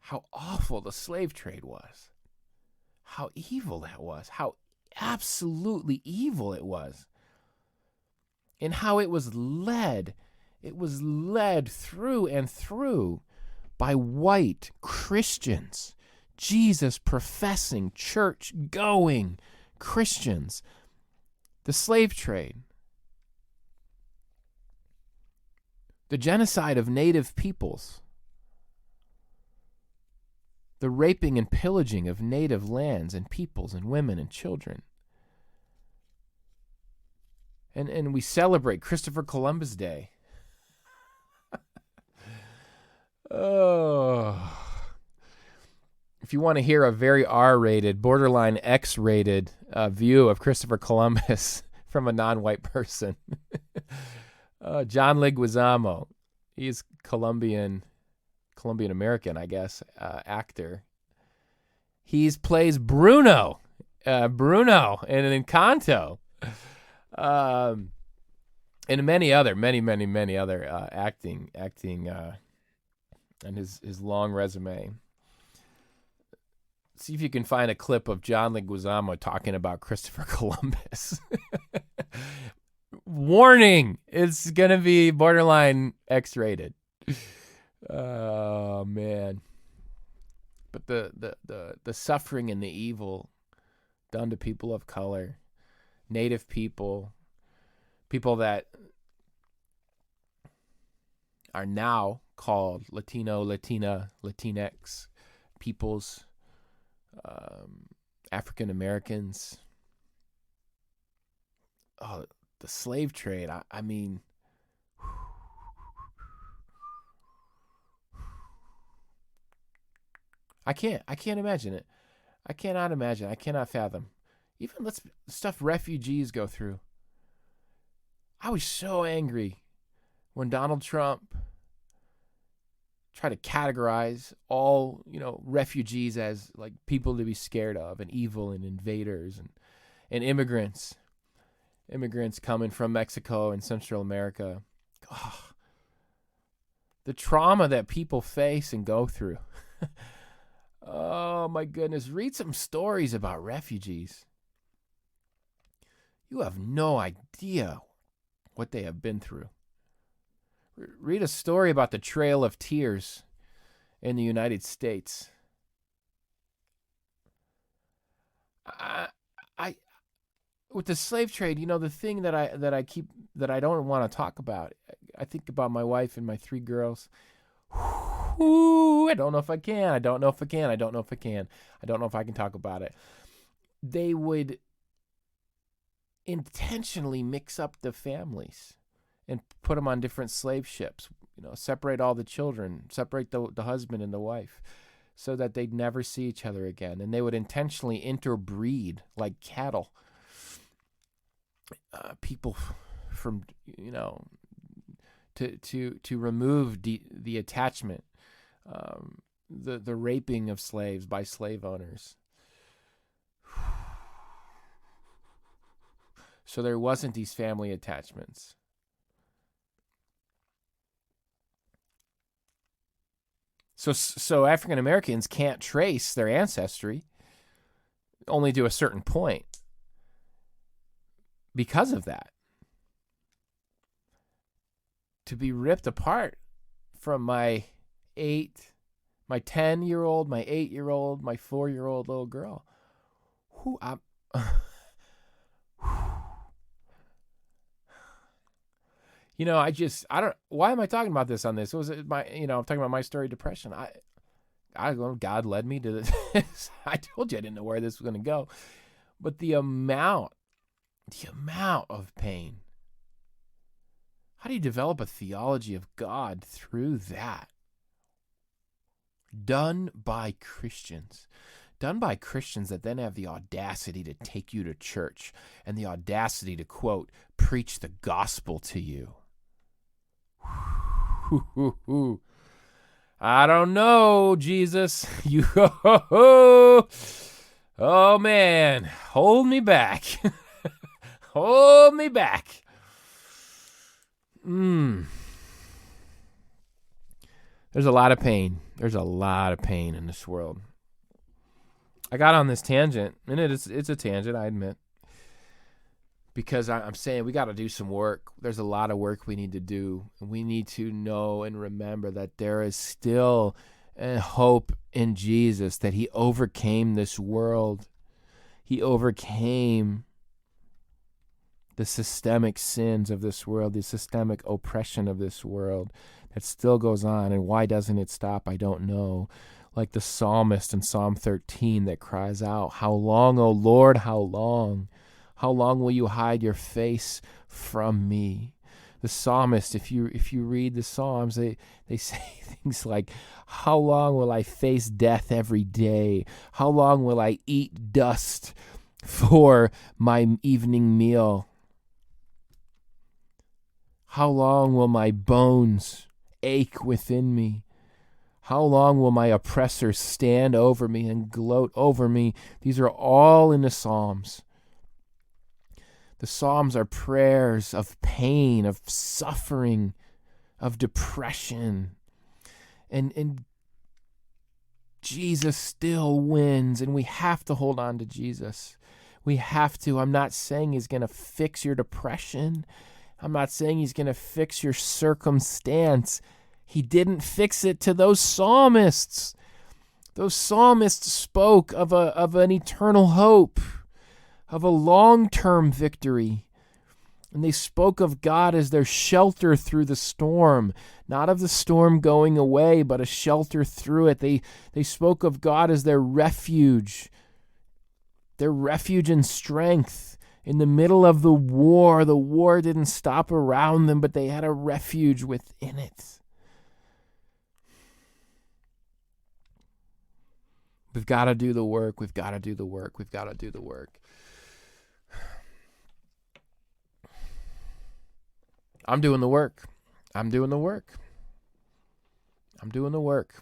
how awful the slave trade was, how evil that was, how absolutely evil it was, and how it was led through and through by white Christians, Jesus professing, church going Christians. The slave trade, the genocide of native peoples, the raping and pillaging of native lands and peoples and women and children. And we celebrate Christopher Columbus Day. Oh. If you want to hear a very R-rated, borderline X-rated view of Christopher Columbus from a non-white person, John Leguizamo, he's Colombian American, I guess, actor. He plays Bruno in Encanto, and many other acting, and his long resume. See if you can find a clip of John Leguizamo talking about Christopher Columbus. Warning, it's going to be borderline X-rated. Oh, man. But the suffering and the evil done to people of color, native people that are now called Latino, Latina, Latinx peoples, African Americans. Oh, the slave trade. I mean, I can't imagine it. I cannot imagine. I cannot fathom. Even stuff refugees go through. I was so angry when Donald Trump tried to categorize all, refugees as like people to be scared of and evil and invaders and immigrants coming from Mexico and Central America. Oh, the trauma that people face and go through. Oh, my goodness. Read some stories about refugees. You have no idea what they have been through. Read a story about the Trail of Tears in the United States. I with the slave trade, the thing that I don't want to talk about. I think about my wife and my 3 girls. I don't know if I can. I don't know if I can. I don't know if I can. I don't know if I can talk about it. They would intentionally mix up the families and put them on different slave ships. Separate all the children, separate the husband and the wife, so that they'd never see each other again. And they would intentionally interbreed like cattle. People from, to remove the attachment, the raping of slaves by slave owners. So there wasn't these family attachments. So African Americans can't trace their ancestry, only to a certain point, because of that. To be ripped apart from my 10-year-old, my 8-year-old, my 4-year-old little girl. Why am I talking about this on this? I'm talking about my story, depression. God led me to this. I told you I didn't know where this was going to go. But the amount of pain. How do you develop a theology of God through that? Done by Christians that then have the audacity to take you to church and the audacity to, quote, preach the gospel to you. I don't know, Jesus. Oh, man. Hold me back. Hold me back. There's a lot of pain. There's a lot of pain in this world. I got on this tangent, and it's a tangent, I admit, because I'm saying we got to do some work. There's a lot of work we need to do. We need to know and remember that there is still a hope in Jesus, that he overcame this world. He overcame the systemic sins of this world, the systemic oppression of this world that still goes on. And why doesn't it stop? I don't know. Like the psalmist in Psalm 13 that cries out, "How long, O Lord, how long? How long will you hide your face from me?" The psalmist, if you read the Psalms, they say things like, "How long will I face death every day? How long will I eat dust for my evening meal? How long will my bones ache within me? How long will my oppressors stand over me and gloat over me?" These are all in the Psalms. The Psalms are prayers of pain, of suffering, of depression. And Jesus still wins, and we have to hold on to Jesus. We have to. I'm not saying he's going to fix your depression. I'm not saying he's going to fix your circumstance. He didn't fix it to those psalmists. Those psalmists spoke of an eternal hope, of a long-term victory. And they spoke of God as their shelter through the storm, not of the storm going away, but a shelter through it. They spoke of God as their refuge and strength. In the middle of the war didn't stop around them, but they had a refuge within it. We've got to do the work. We've got to do the work. We've got to do the work. I'm doing the work. I'm doing the work. I'm doing the work.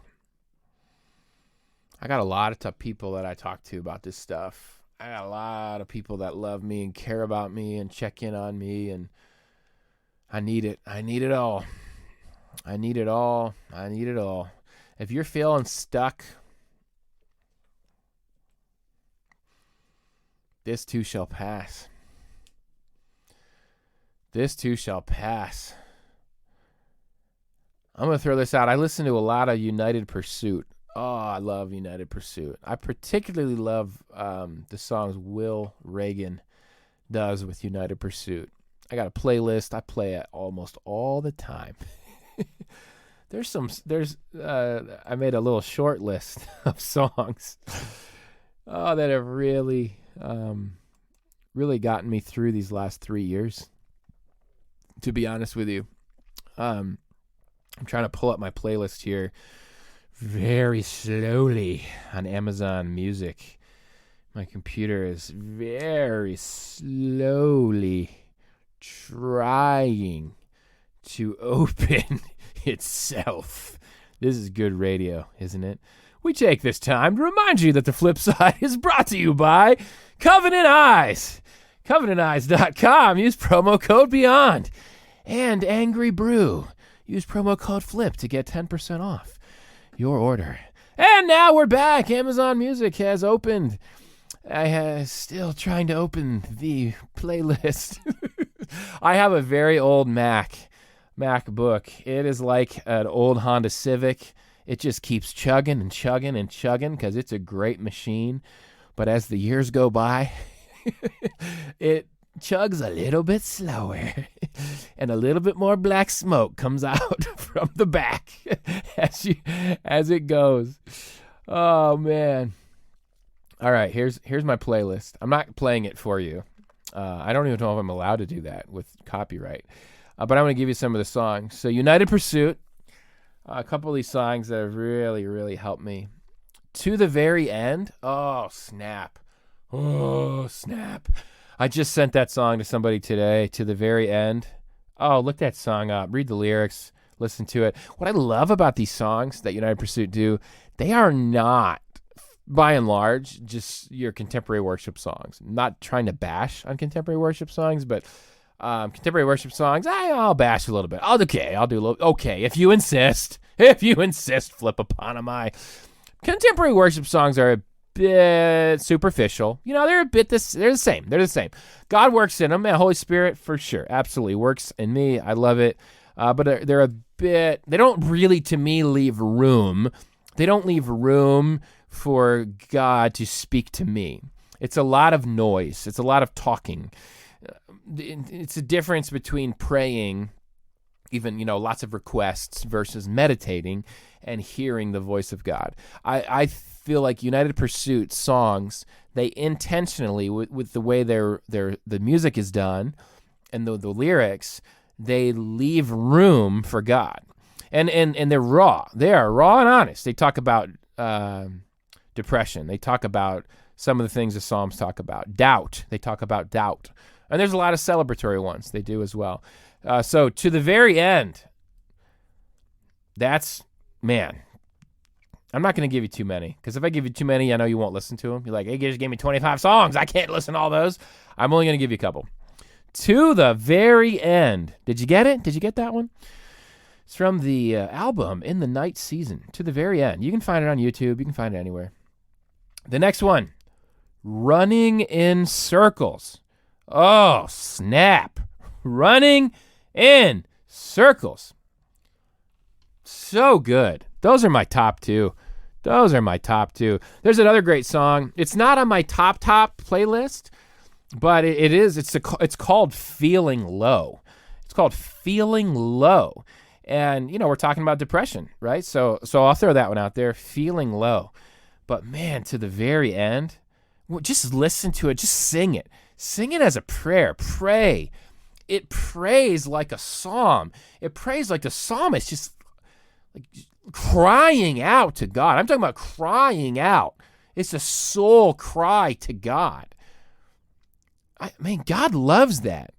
I got a lot of tough people that I talk to about this stuff. I got a lot of people that love me and care about me and check in on me, and I need it. I need it all. I need it all. I need it all. If you're feeling stuck, This too shall pass. This too shall pass. I'm going to throw this out. I listen to a lot of United Pursuit. Oh, I love United Pursuit. I particularly love the songs Will Reagan does with United Pursuit. I got a playlist. I play it almost all the time. I made a little short list of songs that have really gotten me through these last 3 years, to be honest with you. I'm trying to pull up my playlist here very slowly on Amazon Music. My computer is very slowly trying to open itself. This is good radio, isn't it? We take this time to remind you that the Flip Side is brought to you by Covenant Eyes. CovenantEyes.com. Use promo code BEYOND. And Angry Brew. Use promo code FLIP to get 10% off your order. And now we're back. Amazon Music has opened. I am still trying to open the playlist. I have a very old MacBook. It is like an old Honda Civic. It just keeps chugging and chugging and chugging because it's a great machine. But as the years go by, it chugs a little bit slower and a little bit more black smoke comes out from the back as it goes. Oh, man. All right, here's my playlist. I'm not playing it for you. I don't even know if I'm allowed to do that with copyright. But I'm going to give you some of the songs. So United Pursuit, a couple of these songs that have really, really helped me. To the Very End. Oh, snap. Oh, snap. I just sent that song to somebody today, To the Very End. Oh, look that song up. Read the lyrics. Listen to it. What I love about these songs that United Pursuit do, they are not, by and large, just your contemporary worship songs. I'm not trying to bash on contemporary worship songs, but contemporary worship songs, I'll bash a little bit. I'll do a little. Okay, if you insist, flip upon them. Contemporary worship songs are a bit superficial. You know, they're the same. God works in them, and Holy Spirit for sure, absolutely works in me. I love it. But they're a bit. They don't really, to me, leave room. They don't leave room for God to speak to me. It's a lot of noise. It's a lot of talking. It's a difference between praying, even, lots of requests, versus meditating and hearing the voice of God. I feel like United Pursuit songs, they intentionally, with the way the music is done and the lyrics, they leave room for God. And they're raw. They are raw and honest. They talk about depression. They talk about some of the things the Psalms talk about. Doubt. They talk about doubt. And there's a lot of celebratory ones they do as well. So To the Very End, man, I'm not going to give you too many, because if I give you too many, I know you won't listen to them. You're like, hey, you just gave me 25 songs. I can't listen to all those. I'm only going to give you a couple. To the Very End. Did you get it? Did you get that one? It's from the album In the Night Season, To the Very End. You can find it on YouTube. You can find it anywhere. The next one, Running in Circles. Oh, snap. Running in Circles. So good. Those are my top two. There's another great song. It's not on my top playlist, but it's called Feeling Low. It's called Feeling Low. And, we're talking about depression, right? So I'll throw that one out there, Feeling Low. But, man, To the Very End, just listen to it. Just sing it. Sing it as a prayer. Pray. It prays like a psalm. It prays like the psalmist, just like crying out to God. I'm talking about crying out. It's a soul cry to God. God loves that.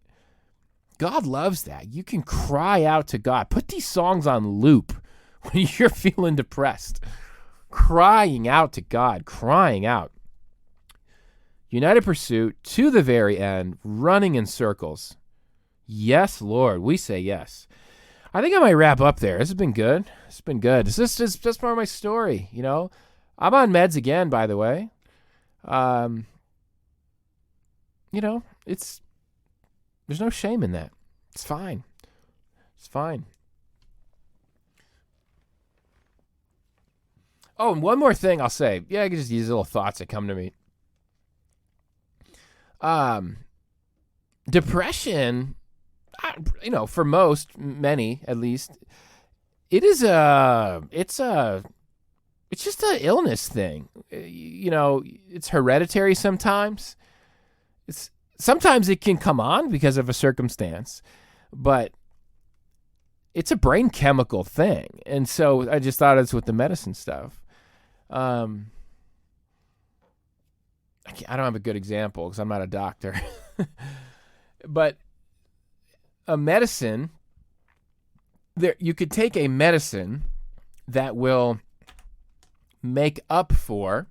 God loves that. You can cry out to God. Put these songs on loop when you're feeling depressed. Crying out to God. Crying out. United Pursuit, To the Very End, Running in Circles. Yes, Lord, we say yes. I think I might wrap up there. This has been good. This is just part of my story, I'm on meds again, by the way. there's no shame in that. It's fine. It's fine. Oh, and one more thing I'll say. Yeah, I can just use little thoughts that come to me. Depression, for many at least, it's just an illness thing. It's hereditary sometimes. Sometimes it can come on because of a circumstance, but it's a brain chemical thing. And so I just thought it's with the medicine stuff. I don't have a good example because I'm not a doctor, but a medicine, you could take a medicine that will make up for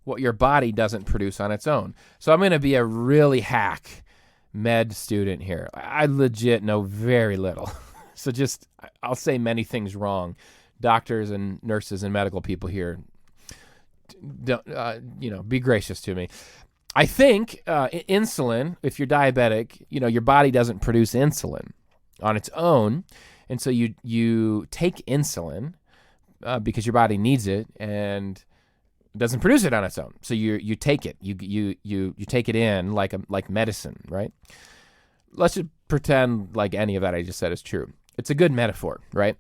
what your body doesn't produce on its own. So I'm going to be a really hack med student here. I legit know very little. So I'll say many things wrong. Doctors and nurses and medical people here, don't, be gracious to me. I think insulin, if you're diabetic, your body doesn't produce insulin on its own. And so you take insulin because your body needs it and doesn't produce it on its own. So you take it. You take it in like medicine, right? Let's just pretend like any of that I just said is true. It's a good metaphor, right?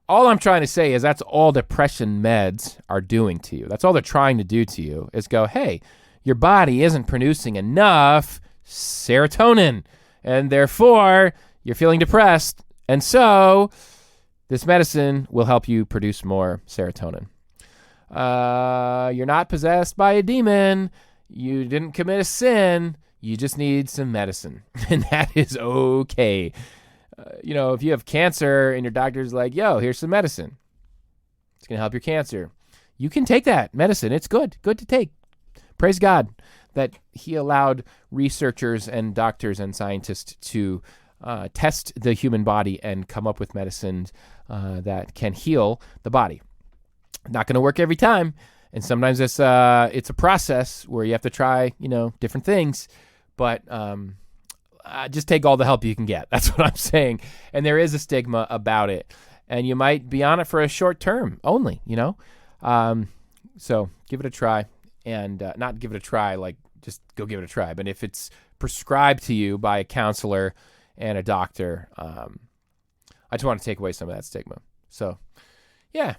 All I'm trying to say is that's all depression meds are doing to you. That's all they're trying to do to you is go, hey, your body isn't producing enough serotonin, and therefore you're feeling depressed. And so this medicine will help you produce more serotonin. You're not possessed by a demon. You didn't commit a sin. You just need some medicine, and that is okay. If you have cancer and your doctor's like, yo, here's some medicine. It's going to help your cancer. You can take that medicine. It's good to take. Praise God that he allowed researchers and doctors and scientists to test the human body and come up with medicines that can heal the body. Not going to work every time. And sometimes it's a process where you have to try, different things. But just take all the help you can get. That's what I'm saying. And there is a stigma about it. And you might be on it for a short term only, So give it a try. And not give it a try, like just go give it a try. But if it's prescribed to you by a counselor and a doctor, I just want to take away some of that stigma. So, yeah,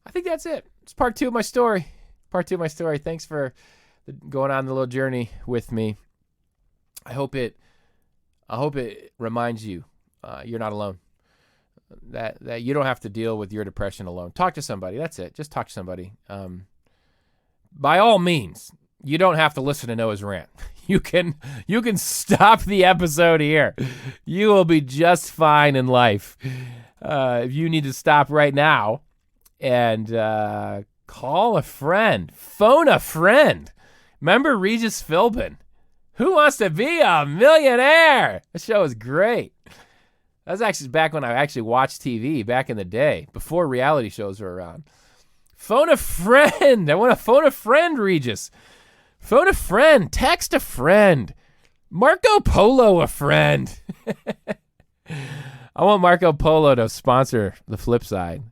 I think that's it. It's part 2 of my story. Thanks for going on the little journey with me. I hope it reminds you you're not alone. That you don't have to deal with your depression alone. Talk to somebody. That's it. Just talk to somebody. By all means, you don't have to listen to Noah's rant. You can stop the episode here. You will be just fine in life. If you need to stop right now and call a friend, phone a friend. Remember Regis Philbin? Who Wants to Be a Millionaire? That show is great. That was actually back when I actually watched TV back in the day, before reality shows were around. Phone a friend. I want to phone a friend, Regis. Phone a friend. Text a friend. Marco Polo a friend. I want Marco Polo to sponsor the Flip Side.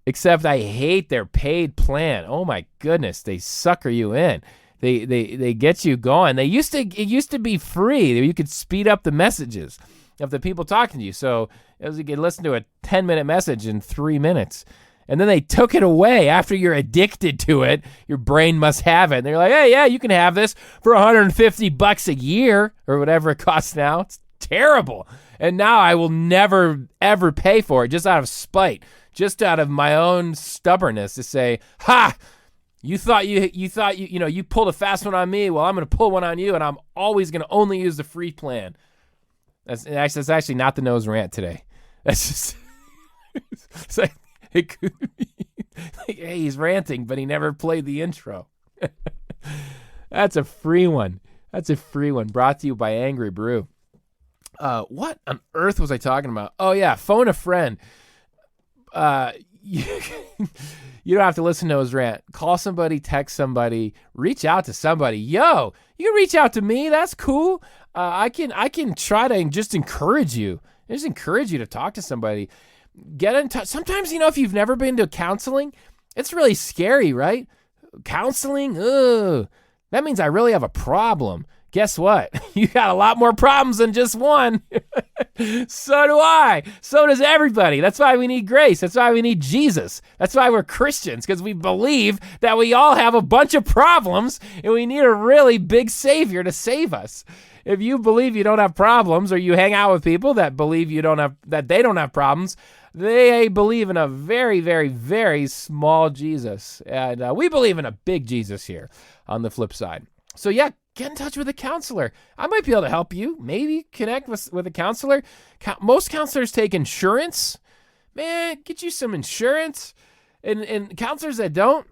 Except I hate their paid plan. Oh my goodness, they sucker you in. They get you going. It used to be free. You could speed up the messages of the people talking to you. So you could listen to a 10-minute message in 3 minutes. And then they took it away after you're addicted to it. Your brain must have it. And they're like, hey, yeah, you can have this for $150 a year or whatever it costs now. It's terrible. And now I will never, ever pay for it just out of spite, just out of my own stubbornness to say, ha, you thought you pulled a fast one on me. Well, I'm going to pull one on you, and I'm always going to only use the free plan. That's actually not the nose rant today. That's just it's like, it could be like, hey, he's ranting, but he never played the intro. That's a free one. Brought to you by Angry Brew. What on earth was I talking about? Oh, yeah, phone a friend. you don't have to listen to his rant. Call somebody, text somebody, reach out to somebody. Yo, you can reach out to me. That's cool. I can try to just encourage you. Just encourage you to talk to somebody. Get in touch. Sometimes, if you've never been to counseling, it's really scary, right? Counseling? Ugh. That means I really have a problem. Guess what? You got a lot more problems than just one. So do I. So does everybody. That's why we need grace. That's why we need Jesus. That's why we're Christians, because we believe that we all have a bunch of problems and we need a really big Savior to save us. If you believe you don't have problems, or you hang out with people that believe that they don't have problems, they believe in a very, very, very small Jesus. And we believe in a big Jesus here on the flip side. So yeah, get in touch with a counselor. I might be able to help you. Maybe connect with a counselor. Most counselors take insurance. Man, get you some insurance. And counselors that don't,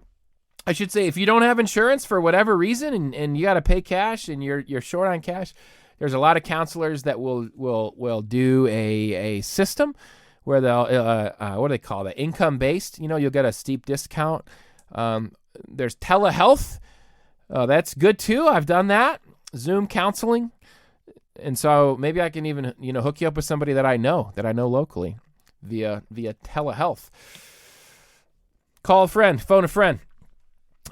I should say, if you don't have insurance for whatever reason and you got to pay cash and you're short on cash, there's a lot of counselors that will do a system where they'll what do they call that? Income based. You'll get a steep discount. There's telehealth. That's good too. I've done that. Zoom counseling. And so maybe I can even, hook you up with somebody that I know locally via telehealth. Call a friend, phone a friend.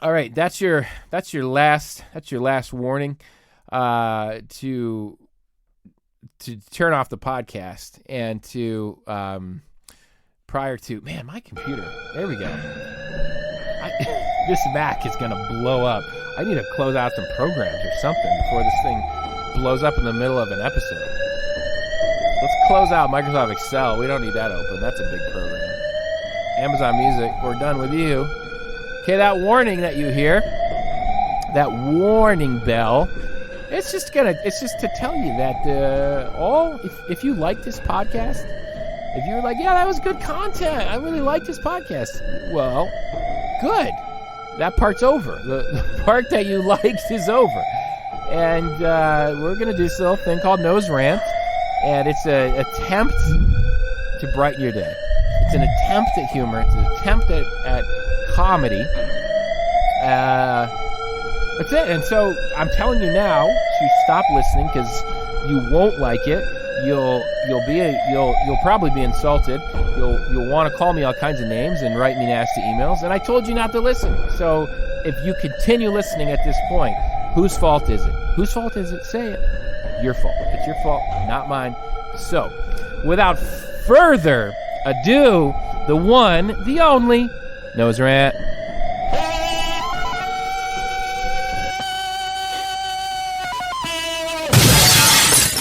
All right, that's your last warning to turn off the podcast and to prior to, man, my computer. There we go. This Mac is going to blow up. I need to close out some programs or something before this thing blows up in the middle of an episode. Let's close out Microsoft Excel. We don't need that open. That's a big program. Amazon Music, we're done with you. Okay, that warning that you hear, that warning bell, it's just to tell you that if you like this podcast, if you're like, yeah, that was good content, I really like this podcast, well, good. That part's over. The part that you liked is over. And we're going to do this little thing called Noah's Rant, and it's an attempt to brighten your day. It's an attempt at humor. It's an attempt at comedy. That's it. And so I'm telling you now to stop listening, because you won't like it. You'll probably be insulted. You'll want to call me all kinds of names and write me nasty emails. And I told you not to listen. So if you continue listening at this point, whose fault is it? Whose fault is it? Say it. Your fault. It's your fault, not mine. So, without further ado, the one, the only, Noah's Rant.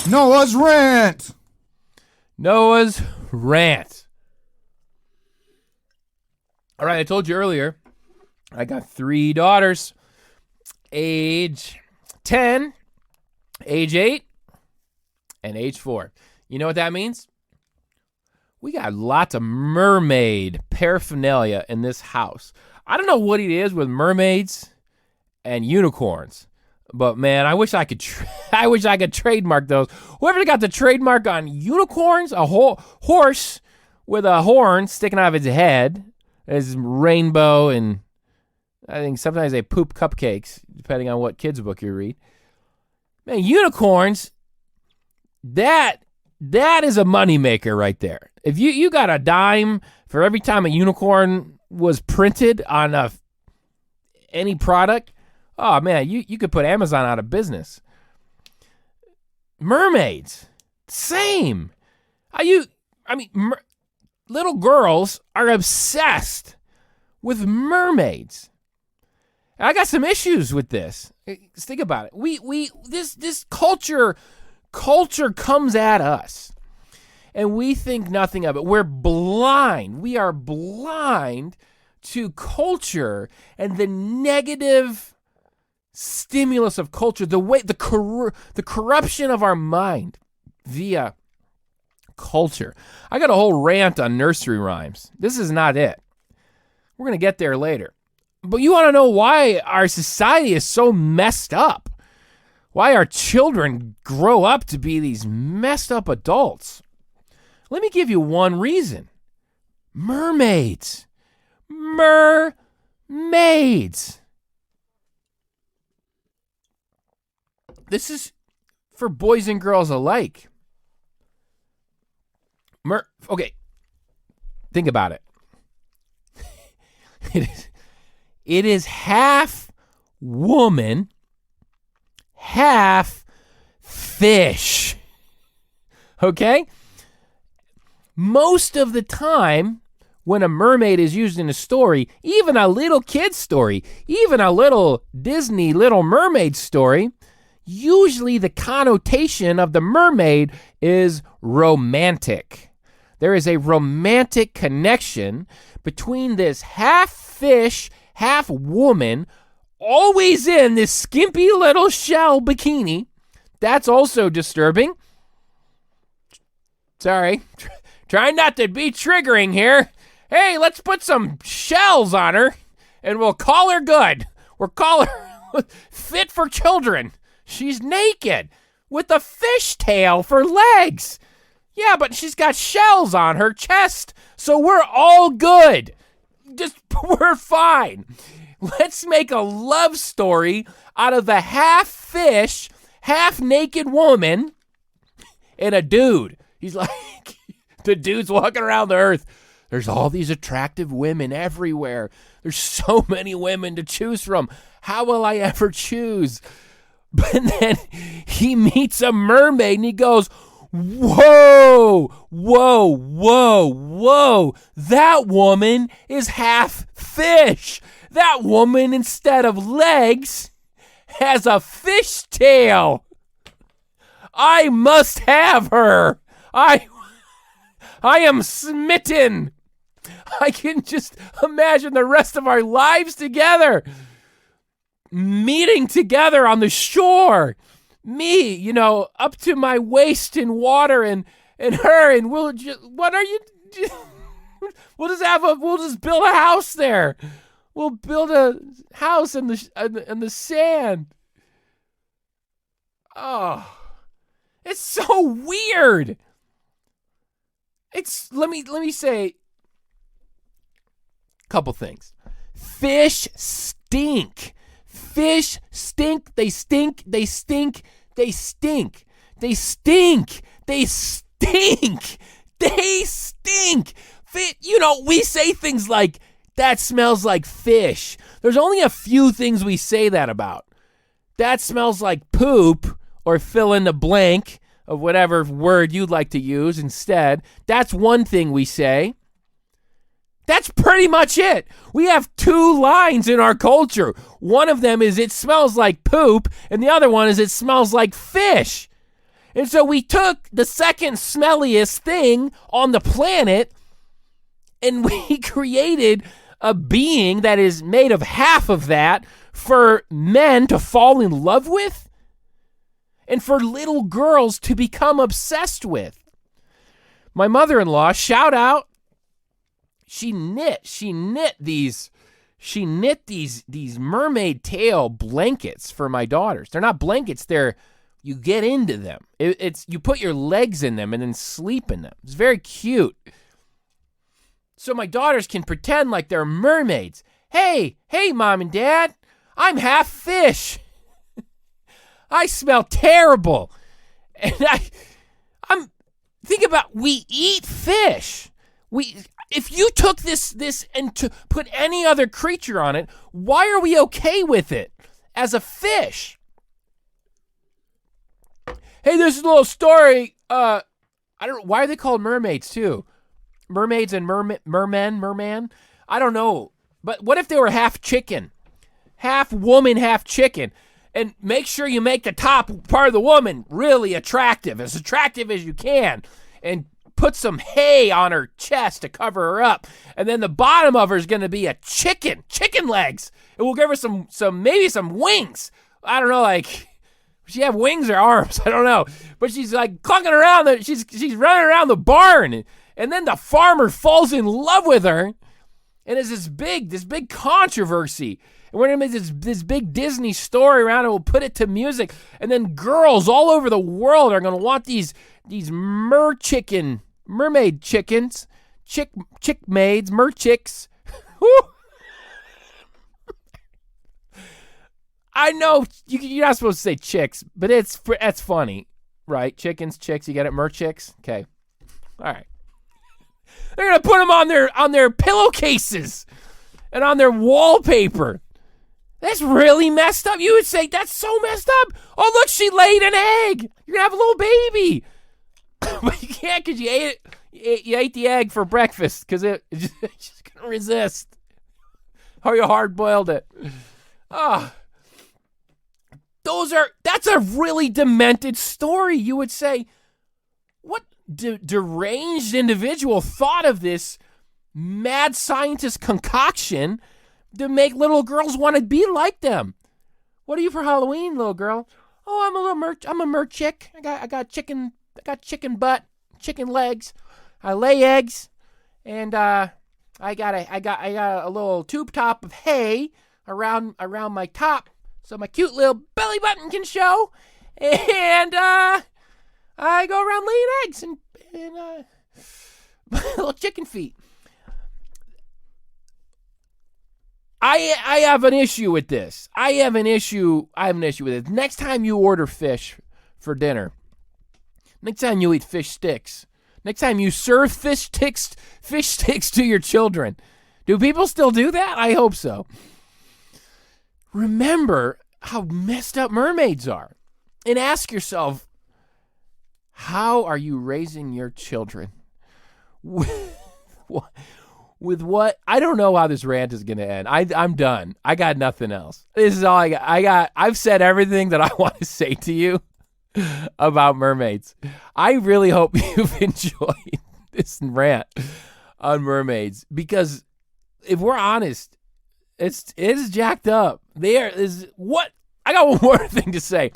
Noah's Rant. Noah's Rant. All right, I told you earlier, I got 3 daughters, age 10, age 8, and age 4. You know what that means? We got lots of mermaid paraphernalia in this house. I don't know what it is with mermaids and unicorns, but man, I wish I could trademark those. Whoever got the trademark on unicorns, a whole horse with a horn sticking out of its head, is rainbow, and I think sometimes they poop cupcakes, depending on what kids' book you read. Man, unicorns, that is a moneymaker right there. If you got a dime for every time a unicorn was printed on any product, oh man, you could put Amazon out of business. Mermaids, same. Little girls are obsessed with mermaids. And I got some issues with this. Just think about it. This culture comes at us, and we think nothing of it. We're blind. We are blind to culture and the negative stimulus of culture, the corruption of our mind via culture. I got a whole rant on nursery rhymes. This is not it. We're going to get there later. But you want to know why our society is so messed up? Why our children grow up to be these messed up adults? Let me give you one reason. Mermaids. mermaids. This is for boys and girls alike. Okay, think about it. It is half woman, half fish. Okay? Most of the time, when a mermaid is used in a story, even a little kid's story, even a little Disney Little Mermaid story, usually the connotation of the mermaid is romantic. There is a romantic connection between this half fish, half woman, always in this skimpy little shell bikini. That's also disturbing. Sorry. Trying not to be triggering here. Hey, let's put some shells on her and we'll call her good. We'll call her fit for children. She's naked with a fishtail for legs. Yeah, but she's got shells on her chest, so we're all good. We're fine. Let's make a love story out of a half fish, half naked woman and a dude. He's like, the dude's walking around the earth. There's all these attractive women everywhere. There's so many women to choose from. How will I ever choose? But then he meets a mermaid and he goes, whoa, whoa, whoa, whoa. That woman is half fish. That woman, instead of legs, has a fish tail. I must have her. I am smitten. I can just imagine the rest of our lives together. Meeting together on the shore. Me, up to my waist in water and her, and we'll just, we'll just build a house there. We'll build a house in the sand. Oh, it's so weird. Let me say a couple things. Fish stink. Fish stink. They stink. They stink. They stink. They stink. They stink. They stink. We say things like, that smells like fish. There's only a few things we say that about. That smells like poop, or fill in the blank of whatever word you'd like to use instead. That's one thing we say. That's pretty much it. We have two lines in our culture. One of them is it smells like poop, and the other one is it smells like fish. And so we took the second smelliest thing on the planet and we created a being that is made of half of that for men to fall in love with and for little girls to become obsessed with. My mother-in-law, shout out, she knit these mermaid tail blankets for my daughters. They're not blankets, you get into them. It's you put your legs in them and then sleep in them. It's very cute. So my daughters can pretend like they're mermaids. Hey, Mom and Dad, I'm half fish. I smell terrible. And think about, we eat fish. If you took this and to put any other creature on it, why are we okay with it as a fish? Hey, this is a little story. I don't know, why are they called mermaids too? Mermaids and merman? I don't know. But what if they were half chicken? Half woman, half chicken. And make sure you make the top part of the woman really attractive as you can. And put some hay on her chest to cover her up. And then the bottom of her is going to be a chicken legs. And we'll give her maybe some wings. I don't know, like, does she have wings or arms? I don't know. But she's like clunking around. She's running around the barn. And then the farmer falls in love with her. And there's this big controversy. And we're going to make this big Disney story around it. We'll put it to music. And then girls all over the world are going to want these mermaid chickens, chick maids, mer chicks. I know you're not supposed to say chicks, but that's funny, right? Chickens, chicks. You get it? Merchicks? Okay. All right. They're going to put them on their pillowcases and on their wallpaper. That's really messed up. You would say, that's so messed up. Oh, look, she laid an egg. You're going to have a little baby. But you can't because you ate it. You ate the egg for breakfast because it's just going to resist. Or you hard-boiled it. That's a really demented story. You would say, what deranged individual thought of this mad scientist concoction to make little girls want to be like them? What are you for Halloween, little girl? Oh, I'm a merchick. I got chicken butt, chicken legs. I lay eggs, and I got a little tube top of hay around my top, so my cute little belly button can show. And I go around laying eggs and my little chicken feet. I have an issue with this. I have an issue with it. Next time you order fish for dinner, next time you eat fish sticks, next time you serve fish sticks to your children, do people still do that? I hope so. Remember how messed up mermaids are, and ask yourself, how are you raising your children? With what? I don't know how this rant is going to end. I'm done. I got nothing else. This is all I got. I've said everything that I want to say to you about mermaids. I really hope you've enjoyed this rant on mermaids, because if we're honest, it is jacked up. There is what? I got one more thing to say.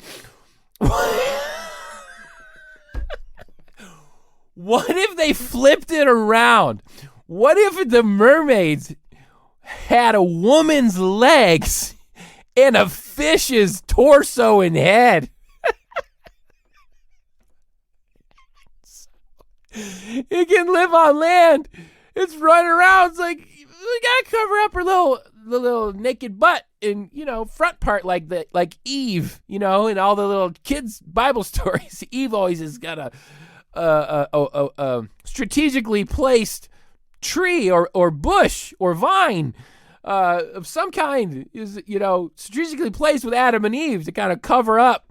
What if they flipped it around? What if the mermaids had a woman's legs and a fish's torso and head? It can live on land. It's running around. It's like, we gotta cover up her little naked butt and, front part like Eve, and all the little kids' Bible stories. Eve always has got a strategically placed tree or bush or vine of some kind is strategically placed with Adam and Eve to kind of cover up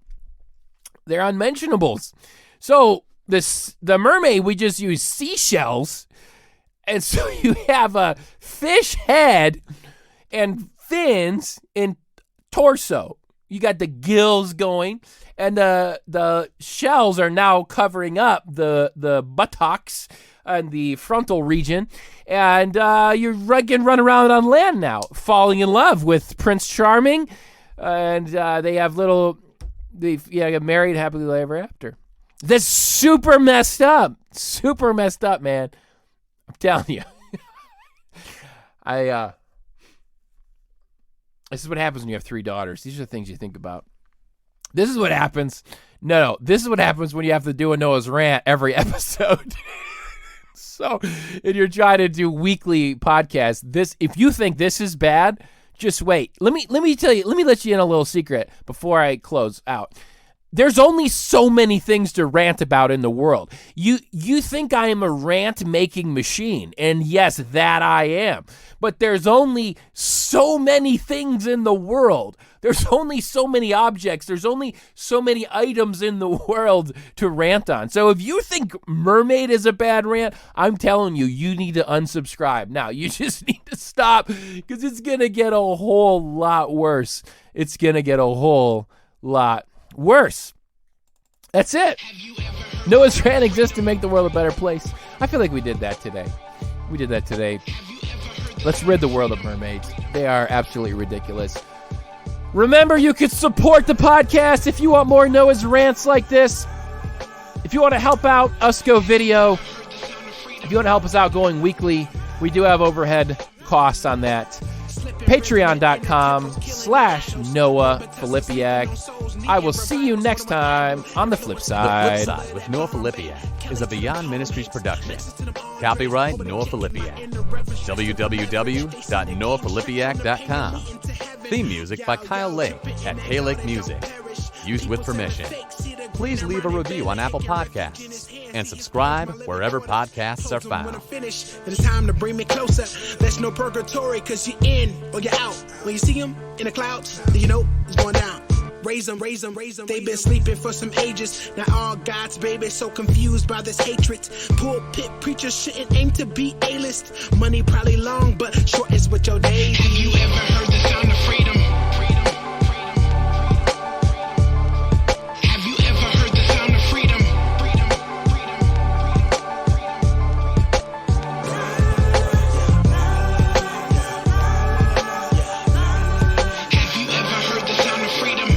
their unmentionables. So the mermaid, we just use seashells, and so you have a fish head and fins and torso. You got the gills going, and the shells are now covering up the buttocks and the frontal region, and you can run around on land now, falling in love with Prince Charming, and they have get married happily ever after. That's super messed up, man. I'm telling you. This is what happens when you have 3 daughters. These are the things you think about. This is what happens. No, this is what happens when you have to do a Noah's rant every episode. So, if you're trying to do weekly podcasts, if you think this is bad, just wait. Let me tell you. Let me let you in a little secret before I close out. There's only so many things to rant about in the world. You think I am a rant-making machine, and yes, that I am. But there's only so many things in the world. There's only so many objects. There's only so many items in the world to rant on. So if you think mermaid is a bad rant, I'm telling you, you need to unsubscribe. Now, you just need to stop, because it's going to get a whole lot worse. It's going to get a whole lot worse. That's it. Noah's rant exists to make the world a better place. I feel like we did that today. Let's rid the world of mermaids. They are absolutely ridiculous. Remember, you can support the podcast if you want more Noah's rants like this. If you want to help out us go video, if you want to help us out going weekly, we do have overhead costs on that. Patreon.com/Noah Filipiak. I will see you next time on The Flip Side. The Flip Side with Noah Filipiak is a Beyond Ministries production. Copyright Noah Filipiak. www.noahfilipiak.com. Theme music by Kyle Lake at K-Lake Music. Used with permission. Please leave a review on Apple Podcasts and subscribe wherever podcasts are found. It's time to bring me closer. There's no purgatory, cause you're in or you're out. When you see him in the clouds, then you know it's going down. Raise them, raise them, raise them. They've been sleeping for some ages. Now all God's babies so confused by this hatred. Pulpit preachers shouldn't aim to be A-list. Money probably long, but short is what your days. Have you ever heard the sound of freedom? Have you ever heard the sound of freedom? Have you ever heard the sound of freedom?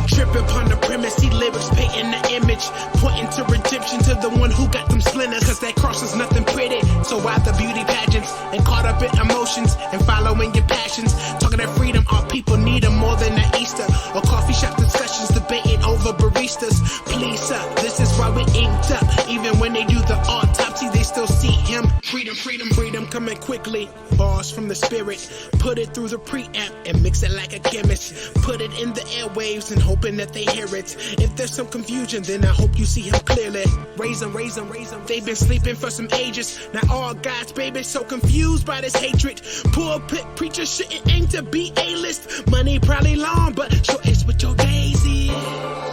Tripping upon the premise, see lyrics painting the image, pointing to redemption to the one who got them splinters. Cause that cross is nothing pretty. So why the beauty pageants and caught up in emotions and following your passions? Talking that freedom, all people need them more than that Easter or coffee shop discussions debating over baristas. Please, sir, this is why we inked up. Even when they do the autopsy, they still see him. Freedom, freedom, freedom coming quickly. Bars from the spirit, put it through the preamp and mix it like a chemist. Put it in the airwaves and hoping that they hear it. If there's some confusion, then I hope you see him clearly. Raise them, raise them, raise them. They've been sleeping for some ages. Now all God's babies so confused by this hatred. Pulpit preachers shouldn't aim to be A-list. Money probably long, but short is what your days is.